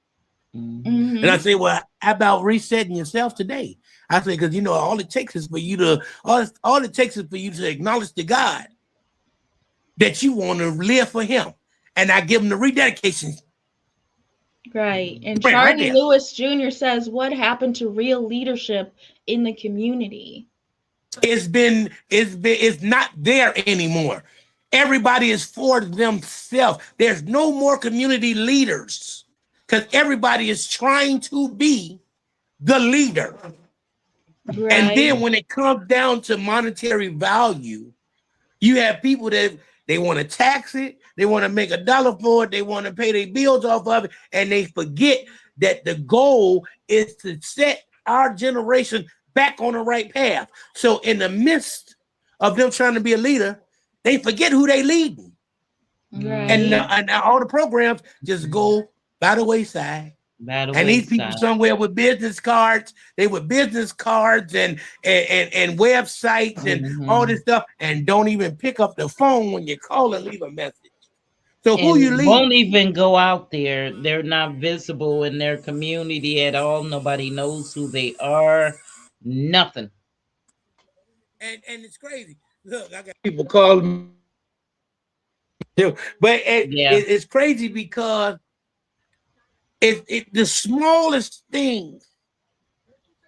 And I say, well, how about resetting yourself today? I say, because you know, all it takes is for you to all it takes is for you to acknowledge to God that you want to live for Him, and I give them the rededication. Right. And Right Charlie there. Lewis Jr. says, what happened to real leadership in the community? It's not there anymore. Everybody is for themselves. There's no more community leaders because everybody is trying to be the leader. Right. And then when it comes down to monetary value, you have people that they want to tax it, they want to make $1 for it, they want to pay their bills off of it, and they forget that the goal is to set our generation back on the right path. So in the midst of them trying to be a leader, they forget who they leading. Right. And all the programs just go by the wayside. And these people somewhere with business cards, they with business cards and websites and all this stuff, and don't even pick up the phone when you call and leave a message. So who you leave? Won't even go out there. They're not visible in their community at all. Nobody knows who they are. Nothing. And it's crazy. Look, I got people calling me. But it's crazy because the smallest things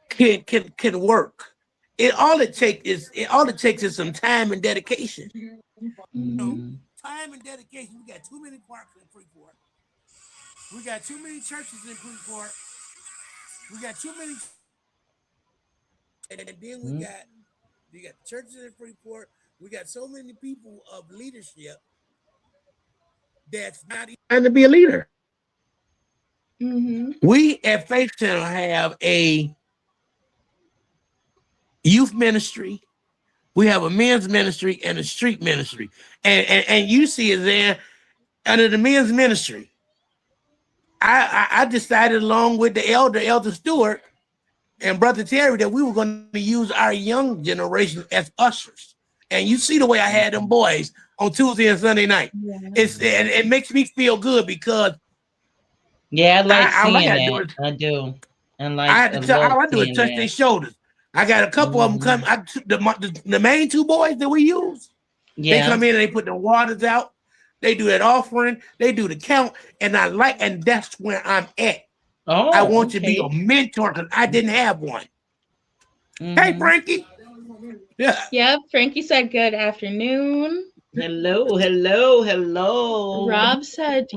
can work. All it takes is some time and dedication. Time and dedication. We got too many parks in Freeport. We got too many churches in Freeport. We got too many, and then we got churches in Freeport. We got so many people of leadership that's not even trying to be a leader. We at Faith Center have a youth ministry. We have a men's ministry and a street ministry. And you see it there under the men's ministry. I decided along with the Elder Stewart and Brother Terry that we were going to use our young generation as ushers. And you see the way I had them boys on Tuesday and Sunday night. Yeah. It makes me feel good because I like seeing that. I do. And like I had to all I do is touch their shoulders. I got a couple of them come. The main two boys that we use, they come in and they put the waters out. They do that offering. They do the count, and that's where I'm at. Oh, I want to be a mentor because I didn't have one. Hey, Frankie. Yeah. Yep. Frankie said good afternoon. Hello. Rob said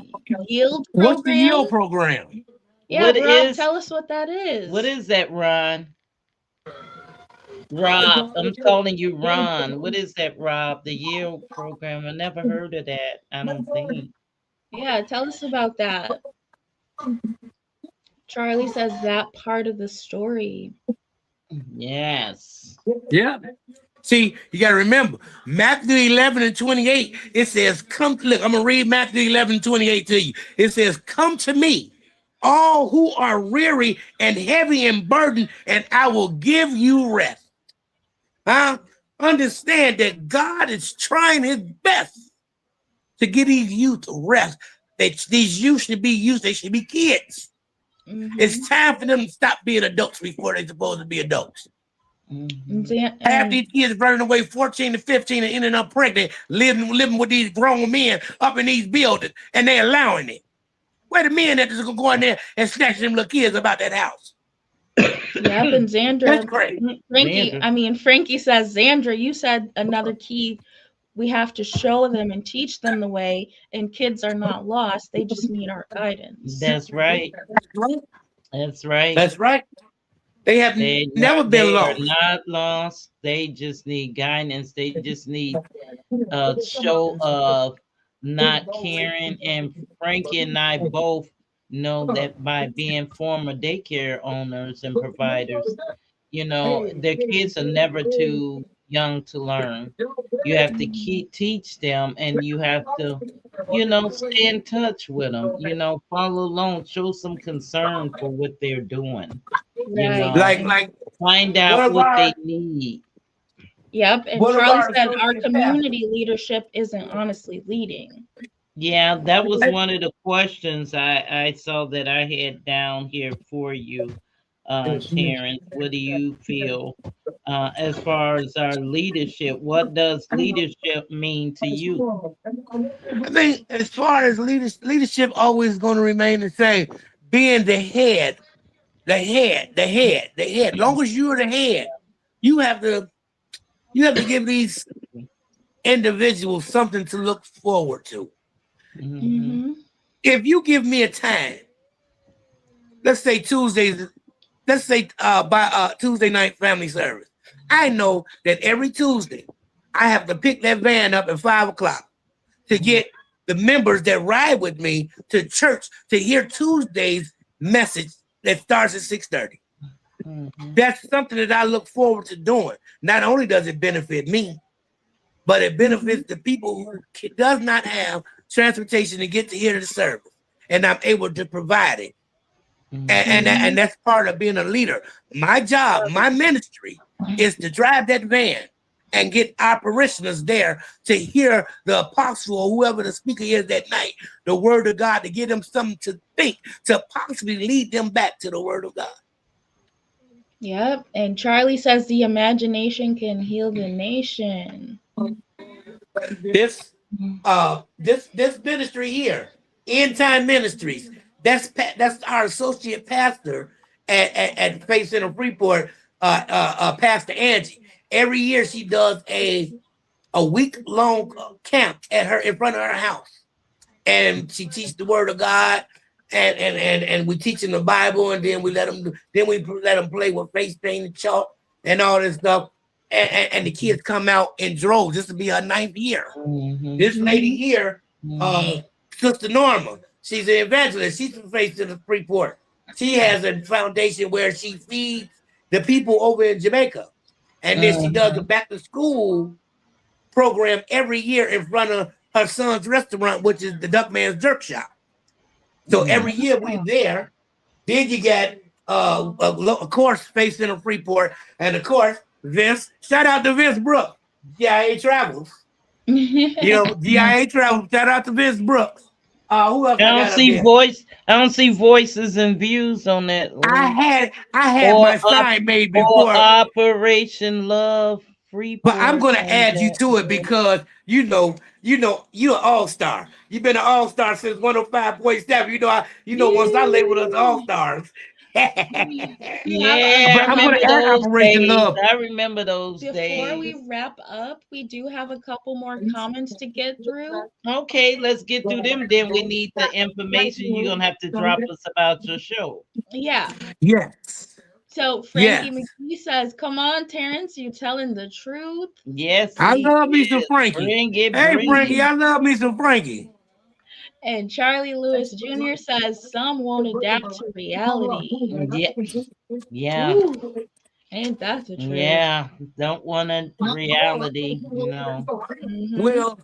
yield program. What's the yield program? Yeah, Rob, tell us what that is. What is that, Ron? Rob, I'm calling you Ron. What is that, Rob? The yield program. I never heard of that. I don't think. Yeah, tell us about that. Charlie says that part of the story. Yes. Yeah. See, you got to remember, Matthew 11:28, it says, come, look, I'm going to read Matthew 11:28 to you. It says, come to me, all who are weary and heavy and burdened, and I will give you rest. Understand that God is trying his best to give these youth rest. These youth should be youth, they should be kids. It's time for them to stop being adults before they're supposed to be adults. Half these kids running away 14 to 15 and ending up pregnant, living with these grown men up in these buildings, and they're allowing it. Where the men that is gonna go in there and snatch them little kids about that house? Yep, and Xandra, That's crazy. Frankie says, Xandra, you said another key. We have to show them and teach them the way, and kids are not lost. They just need our guidance. That's right. That's right. That's right. They have never been lost. They are not lost. They just need guidance. They just need a show of not caring. And Frankie and I both know that by being former daycare owners and providers, you know, their kids are never too young to learn. You have to teach them, and you have to, you know, stay in touch with them. You know, follow along, show some concern for what they're doing. You know, like find out what they need. Yep, and Charlie said our community leadership isn't honestly leading. Yeah, that was one of the questions I saw that I had down here for you, Terrance. What do you feel as far as our leadership? What does leadership mean to you? I think as far as leadership always going to remain the same. Being the head. Long as you're the head, you have to give these individuals something to look forward to. Mm-hmm. If you give me a time, let's say Tuesdays, by Tuesday night family service, I know that every Tuesday I have to pick that van up at 5 o'clock to get the members that ride with me to church to hear Tuesday's message that starts at 6:30. That's something that I look forward to doing. Not only does it benefit me, but it benefits the people who does not have transportation to get to hear the service, and I'm able to provide it. And that's part of being a leader. My job, my ministry is to drive that van and get our parishioners there to hear the apostle or whoever the speaker is that night, the word of God, to give them something to think, to possibly lead them back to the word of God. Yep, and Charlie says the imagination can heal the nation. This ministry here, End Time Ministries, that's our associate pastor at Faith Center Freeport, Pastor Angie. Every year she does a week-long camp in front of her house, and she teaches the word of God, and we teach them the Bible, and then we let them play with face paint and chalk and all this stuff, and the kids come out in droves. This will be her 9th year. This lady here, Sister Norma, she's an evangelist. She's from Faith Center Freeport. She has a foundation where she feeds the people over in Jamaica. And then she does a back to school program every year in front of her son's restaurant, which is the Duckman's Jerk Shop. So every year we're there. Then you get, of course, Faith Center Freeport. And of course, Vince. Shout out to Vince Brooks. GIA Travels. GIA Travels. Shout out to Vince Brooks. Who else? I don't see voices and views on that. I had my sign made before. Operation Love Freeport. But I'm gonna add you to it because you're an all-star. You've been an all-star since 105.7. Once I labeled us all-stars. Yeah, but I'm gonna add Operation Love. I remember those days. Before we wrap up, we do have a couple more comments to get through. Okay, let's get through them. Then we need the information. You're gonna have to drop us about your show. Yeah. Yes. So Frankie McGee says, "Come on, Terrance, you telling the truth." Yes, I love me some Frankie. Frankie, I love me some Frankie. And Charlie Lewis Jr. says, "Some won't adapt to reality." Yeah. Ooh, ain't that the truth? Yeah, don't want a reality, Well,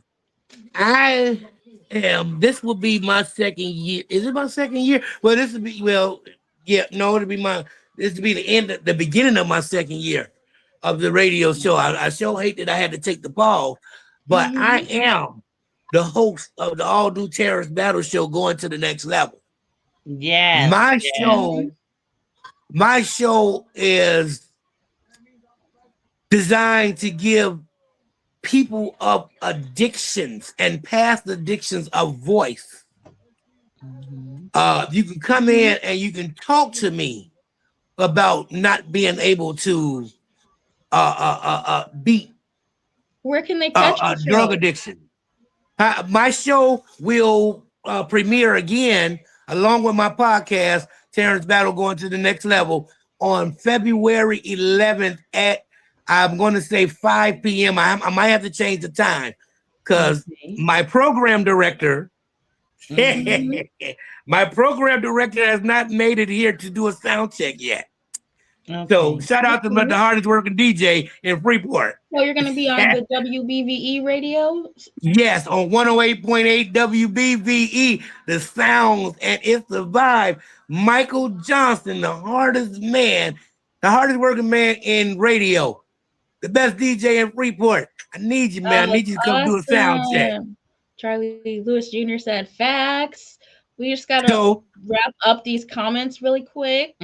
this will be my second year. Is it my second year? Well, this will be, this will be the beginning of my second year of the radio show. I sure hate that I had to take the ball, but I am the host of the All New Terrorist Battle Show going to the next level. Yeah. My show is designed to give people of addictions and past addictions a voice. You can come in and you can talk to me about not being able to beat Where can they catch the drug show? addiction. My show will premiere again along with my podcast, Terrance Battle Going to the Next Level, on February 11th at, I'm going to say 5 p.m. I might have to change the time because my program director, my program director has not made it here to do a sound check yet. Okay. So shout out to the hardest working DJ in Freeport. So you're going to be on the WBVE radio? Yes, on 108.8 WBVE, the sounds and it's the vibe. Michael Johnson, the hardest working man in radio, the best DJ in Freeport. I need you, man. I need you to come do a sound check. Charlie Lewis Jr. said facts. We just got to wrap up these comments really quick.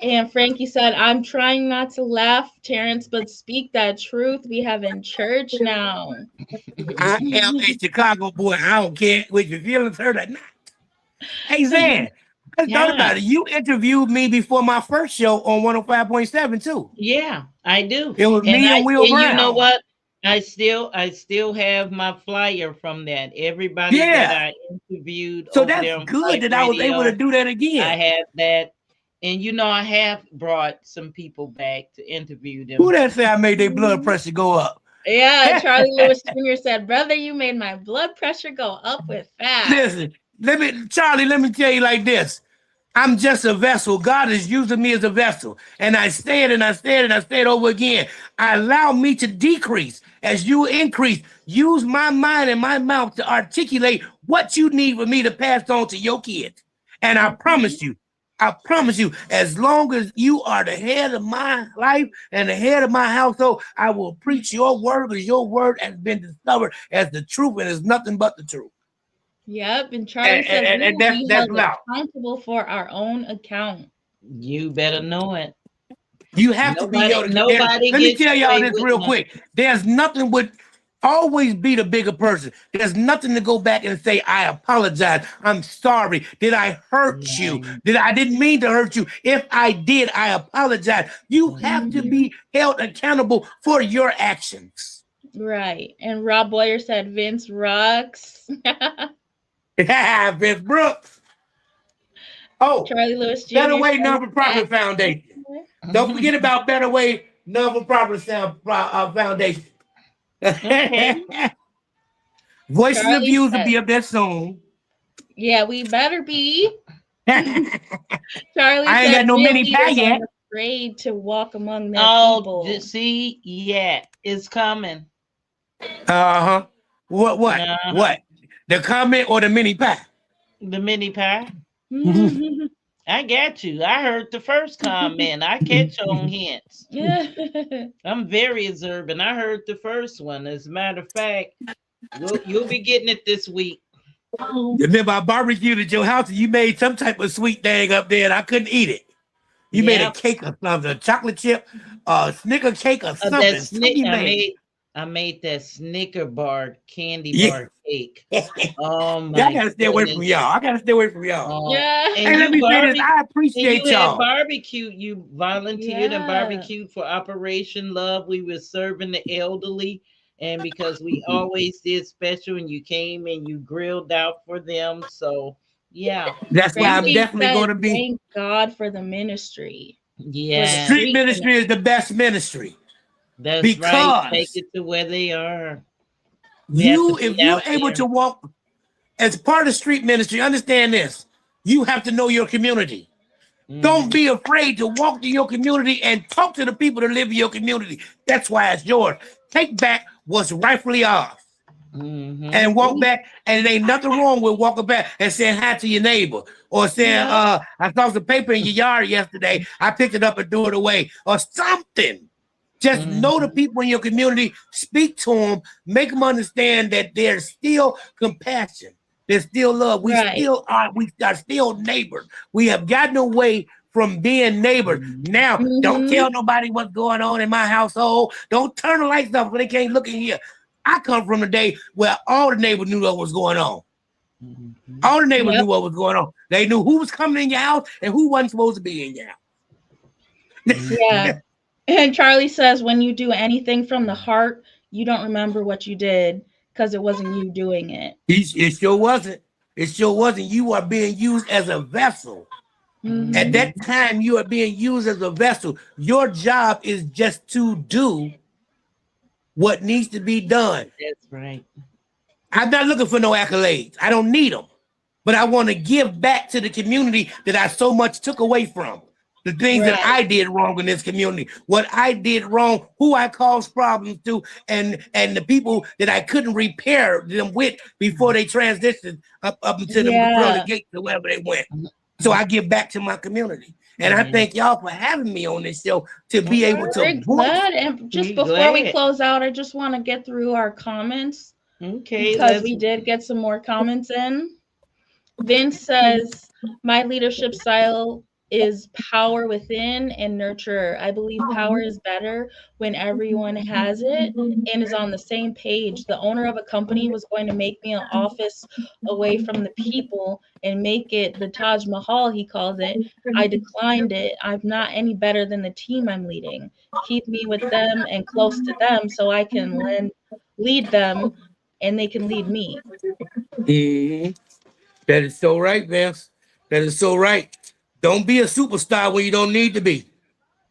And Frankie said, I'm trying not to laugh, Terrance, but speak that truth we have in church now. I am a Chicago boy. I don't care what your feelings hurt or not. Hey, Zan, I thought about it. You interviewed me before my first show on 105.7 too. Yeah, I do. It was me and Will Brown. You know what? I still have my flyer from that. Everybody that I interviewed. So that's good that I was able to do that again. I have that. And you know, I have brought some people back to interview them. Who that say I made their blood pressure go up? Yeah, Charlie Lewis Jr. said, brother, you made my blood pressure go up with facts. Listen, let me tell you like this. I'm just a vessel. God is using me as a vessel. And I said over again. I allow me to decrease as you increase. Use my mind and my mouth to articulate what you need for me to pass on to your kids. And I promise you, as long as you are the head of my life and the head of my household, I will preach your word because your word has been discovered as the truth and is nothing but the truth. Yep, and Charlie says we will be held accountable for our own account. You better know it. You have to be held accountable. Let me tell y'all this real quick. There's nothing would always be the bigger person. There's nothing to go back and say, I apologize. I'm sorry. Did I hurt you? I didn't mean to hurt you. If I did, I apologize. You have to be held accountable for your actions. Right. And Rob Boyer said Vince rocks. Vince Brooks. Oh, Charlie Lewis Jr. Better Way Non-for-Profit Foundation. Don't forget about Better Way Non-for-Profit Foundation. Okay. Voices and Views will be up there soon. Yeah, we better be. Charlie, I ain't got no mini pie yet. Afraid to walk among their people. See, it's coming. What? The comment or the mini pie? The mini pie. I got you. I heard the first comment. I catch on hints. I'm very observant. I heard the first one. As a matter of fact, you'll be getting it this week. Remember, I barbecued at your house and you made some type of sweet thing up there and I couldn't eat it. You made a cake or something, a chocolate chip, Snicker cake or something. I made that Snicker bar candy bar cake. Oh my! I gotta stay away from y'all. And let me say this: I appreciate y'all. You volunteered and barbecued for Operation Love. We were serving the elderly, and because we always did special, and you came and you grilled out for them. So that's why I'm definitely going to be. Thank God for the ministry. Yeah, street ministry is the best ministry. That's because right. Take it to where they are. If you're able to walk as part of street ministry, understand this. You have to know your community. Don't be afraid to walk to your community and talk to the people that live in your community. That's why it's yours. Take back what's rightfully ours. And walk back, and it ain't nothing wrong with walking back and saying hi to your neighbor or saying, I saw some paper in your yard yesterday. I picked it up and threw it away or something. Just know the people in your community, speak to them, make them understand that there's still compassion. There's still love. We are still neighbors. We have gotten away from being neighbors. Now, don't tell nobody what's going on in my household. Don't turn the lights off when they can't look in here. I come from a day where all the neighbors knew what was going on. All the neighbors knew what was going on. They knew who was coming in your house and who wasn't supposed to be in your house. Yeah. And Charlie says, when you do anything from the heart, you don't remember what you did because it wasn't you doing it. It sure wasn't. It sure wasn't. You are being used as a vessel. At that time, you are being used as a vessel. Your job is just to do what needs to be done. That's right. I'm not looking for no accolades. I don't need them. But I want to give back to the community that I so much took away from. The things that I did wrong in this community, what I did wrong, who I caused problems to, and the people that I couldn't repair them with before they transitioned up into the pearly gates or wherever they went. So I give back to my community. And I thank y'all for having me on this show to be able to. We're glad. And just before we close out, I just want to get through our comments. Okay. Because we did get some more comments in. Vince says, my leadership style is power within and nurture. I believe power is better when everyone has it and is on the same page. The owner of a company was going to make me an office away from the people and make it the Taj Mahal, he called it. I declined it. I'm not any better than the team I'm leading. Keep me with them and close to them so I can lead them and they can lead me. That is so right, Vince. That is so right. Don't be a superstar when you don't need to be.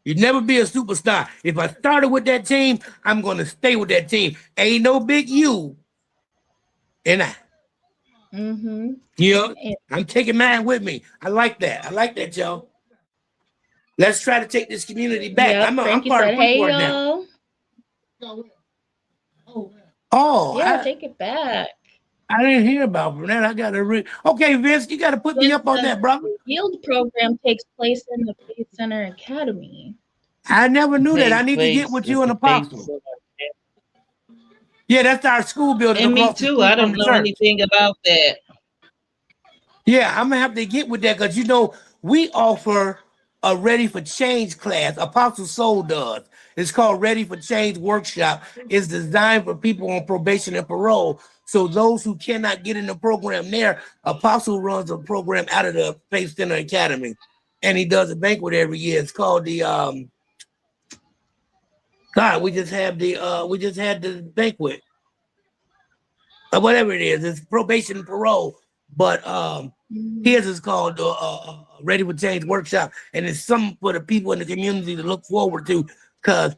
You'd never be a superstar. If I started with that team, I'm going to stay with that team. Ain't no big you and I. You know, I'm taking mine with me. I like that. I like that, y'all. Let's try to take this community back. I'm part of Freeport now. Oh, yeah, take it back. I didn't hear about that. I got to read. Okay, Vince, you got to put me up on that, brother. The Yield program takes place in the Faith Center Academy. I never knew that. I need to get with you and Apostle. Yeah, that's our school building. And me too. I don't know anything about that. Yeah, I'm going to have to get with that because, you know, we offer a Ready for Change class. Apostle Soul does. It's called Ready for Change Workshop. It's designed for people on probation and parole. So those who cannot get in the program there, Apostle runs a program out of the Faith Center Academy. And he does a banquet every year. It's called the we just had the banquet. Whatever it is, it's probation and parole. But his is called Ready for Change Workshop. And it's something for the people in the community to look forward to because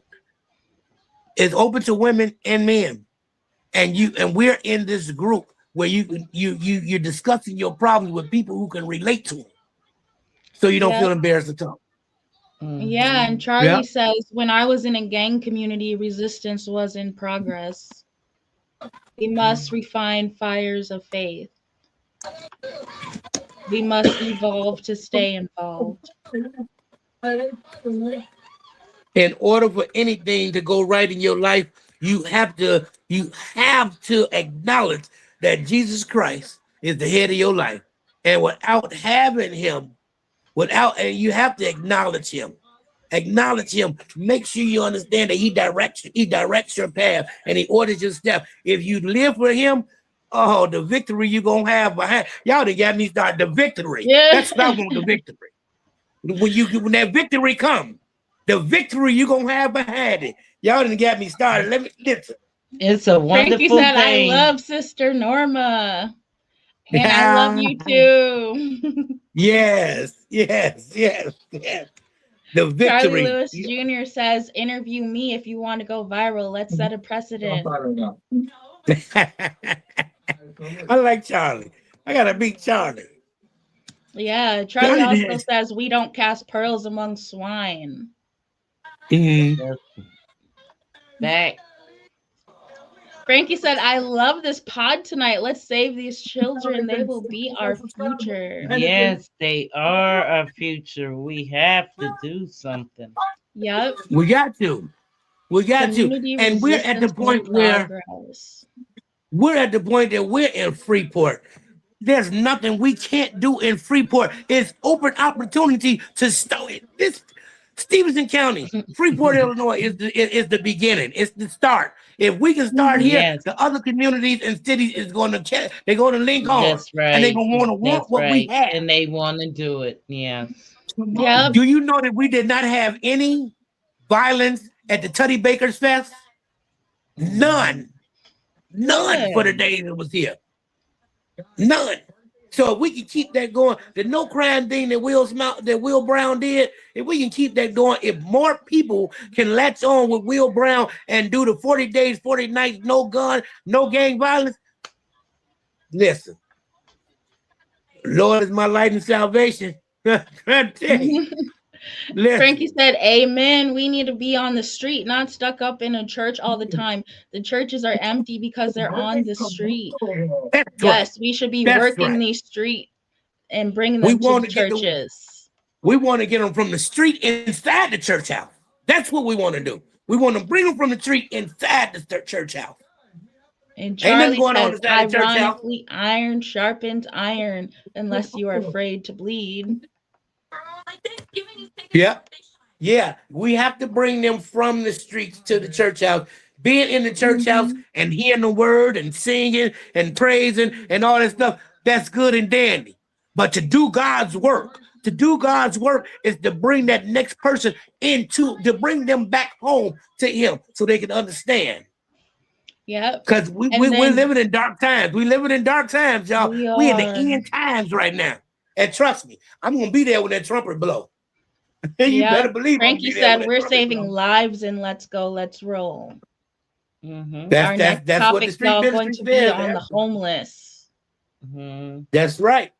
it's open to women and men. And we're in this group where you're discussing your problems with people who can relate to them. So you don't feel embarrassed to talk. Yeah, and Charlie says, when I was in a gang community, resistance was in progress. We must refine fires of faith. We must evolve to stay involved. In order for anything to go right in your life, you have to acknowledge that Jesus Christ is the head of your life. And without having him, you have to acknowledge him. Acknowledge him. Make sure you understand that he directs your path and he orders your step. If you live for him, the victory you're gonna have behind y'all done got me started. The victory. Yeah. That's what I want, the victory. When that victory comes, the victory you're gonna have behind it. Y'all done got me started. Let me listen. It's a wonderful Frankie said, thing. I love Sister Norma. And I love you too. Yes. The victory. Charlie Lewis Jr. says, interview me if you want to go viral. Let's set a precedent. I like Charlie. I gotta beat Charlie. Yeah, Charlie also says we don't cast pearls among swine. Back. Frankie said, I love this pod tonight. Let's save these children. They will be our future. Yes, they are our future. We have to do something. Yep. We got to. And we're at the point where we're in Freeport. There's nothing we can't do in Freeport. It's open opportunity to start this. Stevenson County, Freeport, Illinois is the beginning. It's the start. If we can start here, Yes, the other communities and cities is going to they're going to link arms, that's and they're right. going to want That's what we right. have. And they want to do it. Yes. Yep. Do you know that we did not have any violence at the Tutty Baker's Fest? None. None for the Good. days it was here. None. So if we can keep that going, the no crime thing that Will Brown did, if we can keep that going, if more people can latch on with Will Brown and do the 40 days, 40 nights, no gun, no gang violence, listen, Lord is my light and salvation. I tell you, listen. Frankie said, "Amen. We need to be on the street, not stuck up in a church all the time. The churches are empty because they're on the street. That's Yes, right. we should be That's working right. these street and bringing We them to want the to get churches." we want to get them from the street inside the church house. That's what we want to do. We want to bring them from the street inside the church house. And Ain't nothing Charlie going on says, inside the church house. ironically, iron sharpens iron unless you are afraid to bleed. Yeah. Yeah. We have to bring them from the streets to the church house. Being in the church house and hearing the word and singing and praising and all that stuff, that's good and dandy. But to do God's work is to bring that next person to bring them back home to him so they can understand. Yep. Because we're living in dark times. We're living in dark times, y'all. We in the end times right now. And trust me, I'm going to be there when that trumpet blow. You better believe Frankie said, "We're saving lives in Let's Go, Let's Roll." Our next That's what the topic, street y'all, going ministry to be says. on the homeless. That's right.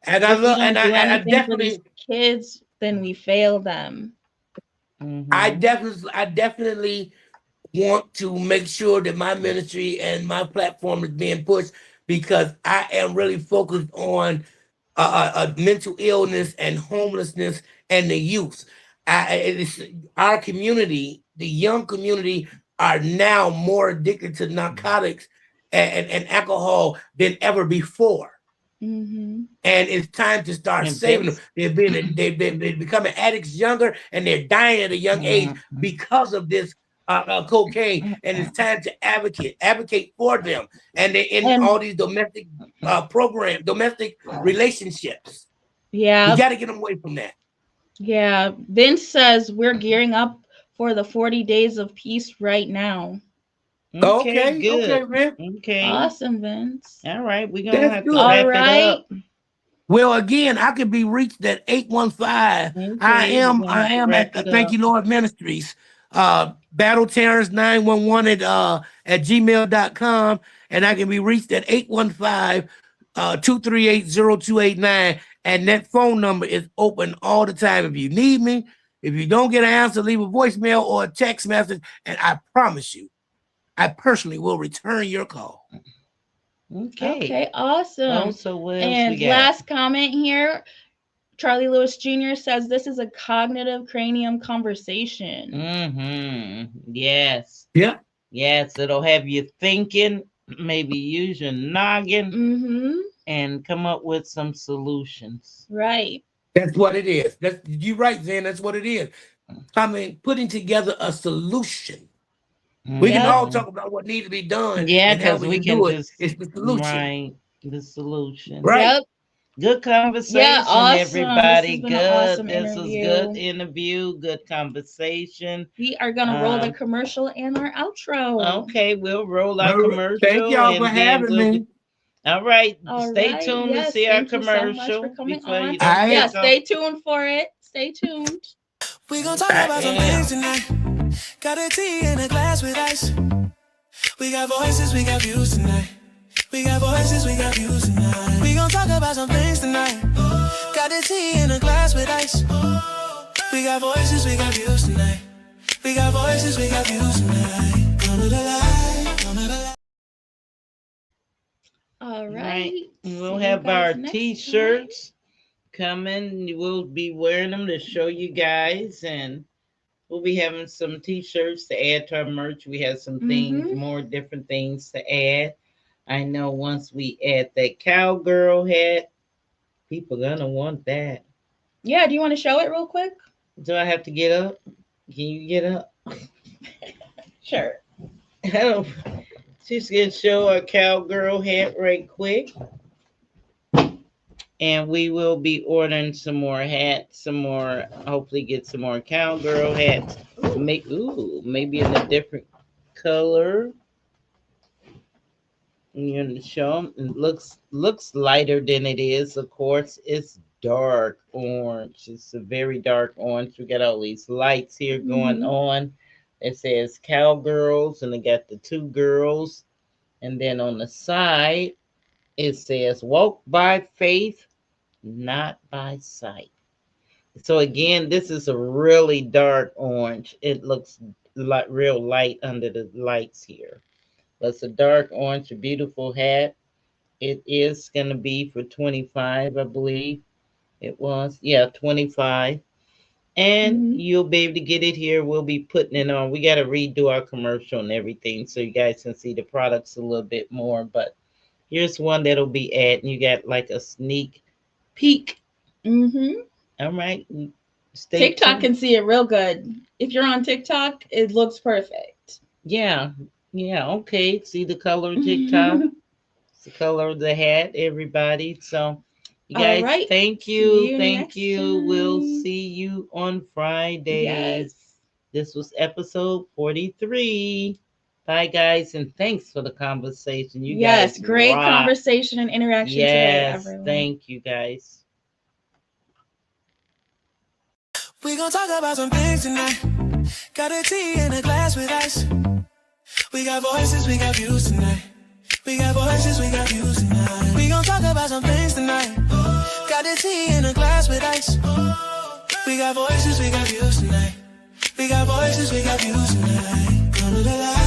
And I If we love, don't and do I anything for these definitely, kids, then we fail them. I definitely want to make sure that my ministry and my platform is being pushed because I am really focused on mental illness and homelessness and the youth. Our community, the young community, are now more addicted to narcotics and alcohol than ever before. And it's time to start saving them. They've been becoming addicts younger, and they're dying at a young age because of this cocaine. And it's time to advocate for them. And they're in all these domestic domestic relationships. Yeah. We got to get them away from that. Yeah. Vince says we're gearing up for the 40 days of peace right now. Okay, good. Okay, man. Okay. Awesome, Vince. All right, we're gonna have to All wrap right. it up. Well, again, I can be reached at 815. I am at the Thank You Lord Ministries. Battle Terrance 911 at gmail.com. And I can be reached at 815-238-0289. And that phone number is open all the time. If you need me, if you don't get an answer, leave a voicemail or a text message. And I promise you, I personally will return your call. Okay, awesome. So what else and we got? last comment here, Charlie Lewis Jr. says this is a cognitive cranium conversation. Yes. Yeah. Yes, it'll have you thinking, maybe use your noggin and come up with some solutions. Right. That's what it is. You're right, Zan. That's what it is. I mean, putting together a solution. We can all talk about what needs to be done. Yeah, and how because we do can it. just It's the solution. Right. The solution. Right. Yep. Good conversation, Yeah, awesome. everybody. This has been an Good. awesome This interview. was good interview. Good conversation. We are gonna roll the commercial and our outro. Okay, we'll roll our commercial. Thank y'all for having me. All right. All Stay right. tuned Yes, to see our thank you so much commercial for coming before on. you don't Yeah, pick up. stay tuned for it. Stay tuned. We gon' talk about some things tonight. Got a tea in a glass with ice. We got voices, we got views tonight. We got voices, we got views tonight. We gon' talk about some things tonight. Got a tea in a glass with ice. We got voices, we got views tonight. We got voices, we got views tonight. Come to the light, come to the light. All right. We'll have our t-shirts coming. We'll be wearing them to show you guys, and we'll be having some t-shirts to add to our merch. We have some things, more different things to add. I know once we add that cowgirl hat, people gonna want that. Yeah, do you want to show it real quick? Do I have to get up? Can you get up? Sure. She's gonna show our cowgirl hat right quick. And we will be ordering some more hats, hopefully get some more cowgirl hats. Maybe in a different color. You're gonna show them. It looks lighter than it is. Of course, it's dark orange. It's a very dark orange. We got all these lights here going on. It says cowgirls, and they got the two girls. And then on the side, it says walk by faith, not by sight. So again, this is a really dark orange. It looks like real light under the lights here. But it's a dark orange, a beautiful hat. It is going to be for 25, I believe it was. Yeah, 25. And you'll be able to get it here. We'll be putting it on. We got to redo our commercial and everything so you guys can see the products a little bit more. But here's one that'll be adding. You got like a sneak peek. All right. TikTok tuned. can see it real good. If you're on TikTok, it looks perfect. Yeah. Okay. See the color of TikTok? It's the color of the hat, everybody. So, you guys, right. thank you. Thank you. We'll see you on Friday. Yes. This was episode 43. Bye, guys, and thanks for the conversation. You guys, great rock. Conversation and interaction today, everyone. Thank you, guys. We gon' talk about some things tonight. Got a tea in a glass with ice. We got voices, we got views tonight. We got voices, we got views tonight. We gon' talk about some things tonight. Got a tea in a glass with ice. We got voices, we got views tonight. We got voices, we got views tonight. Come to the light.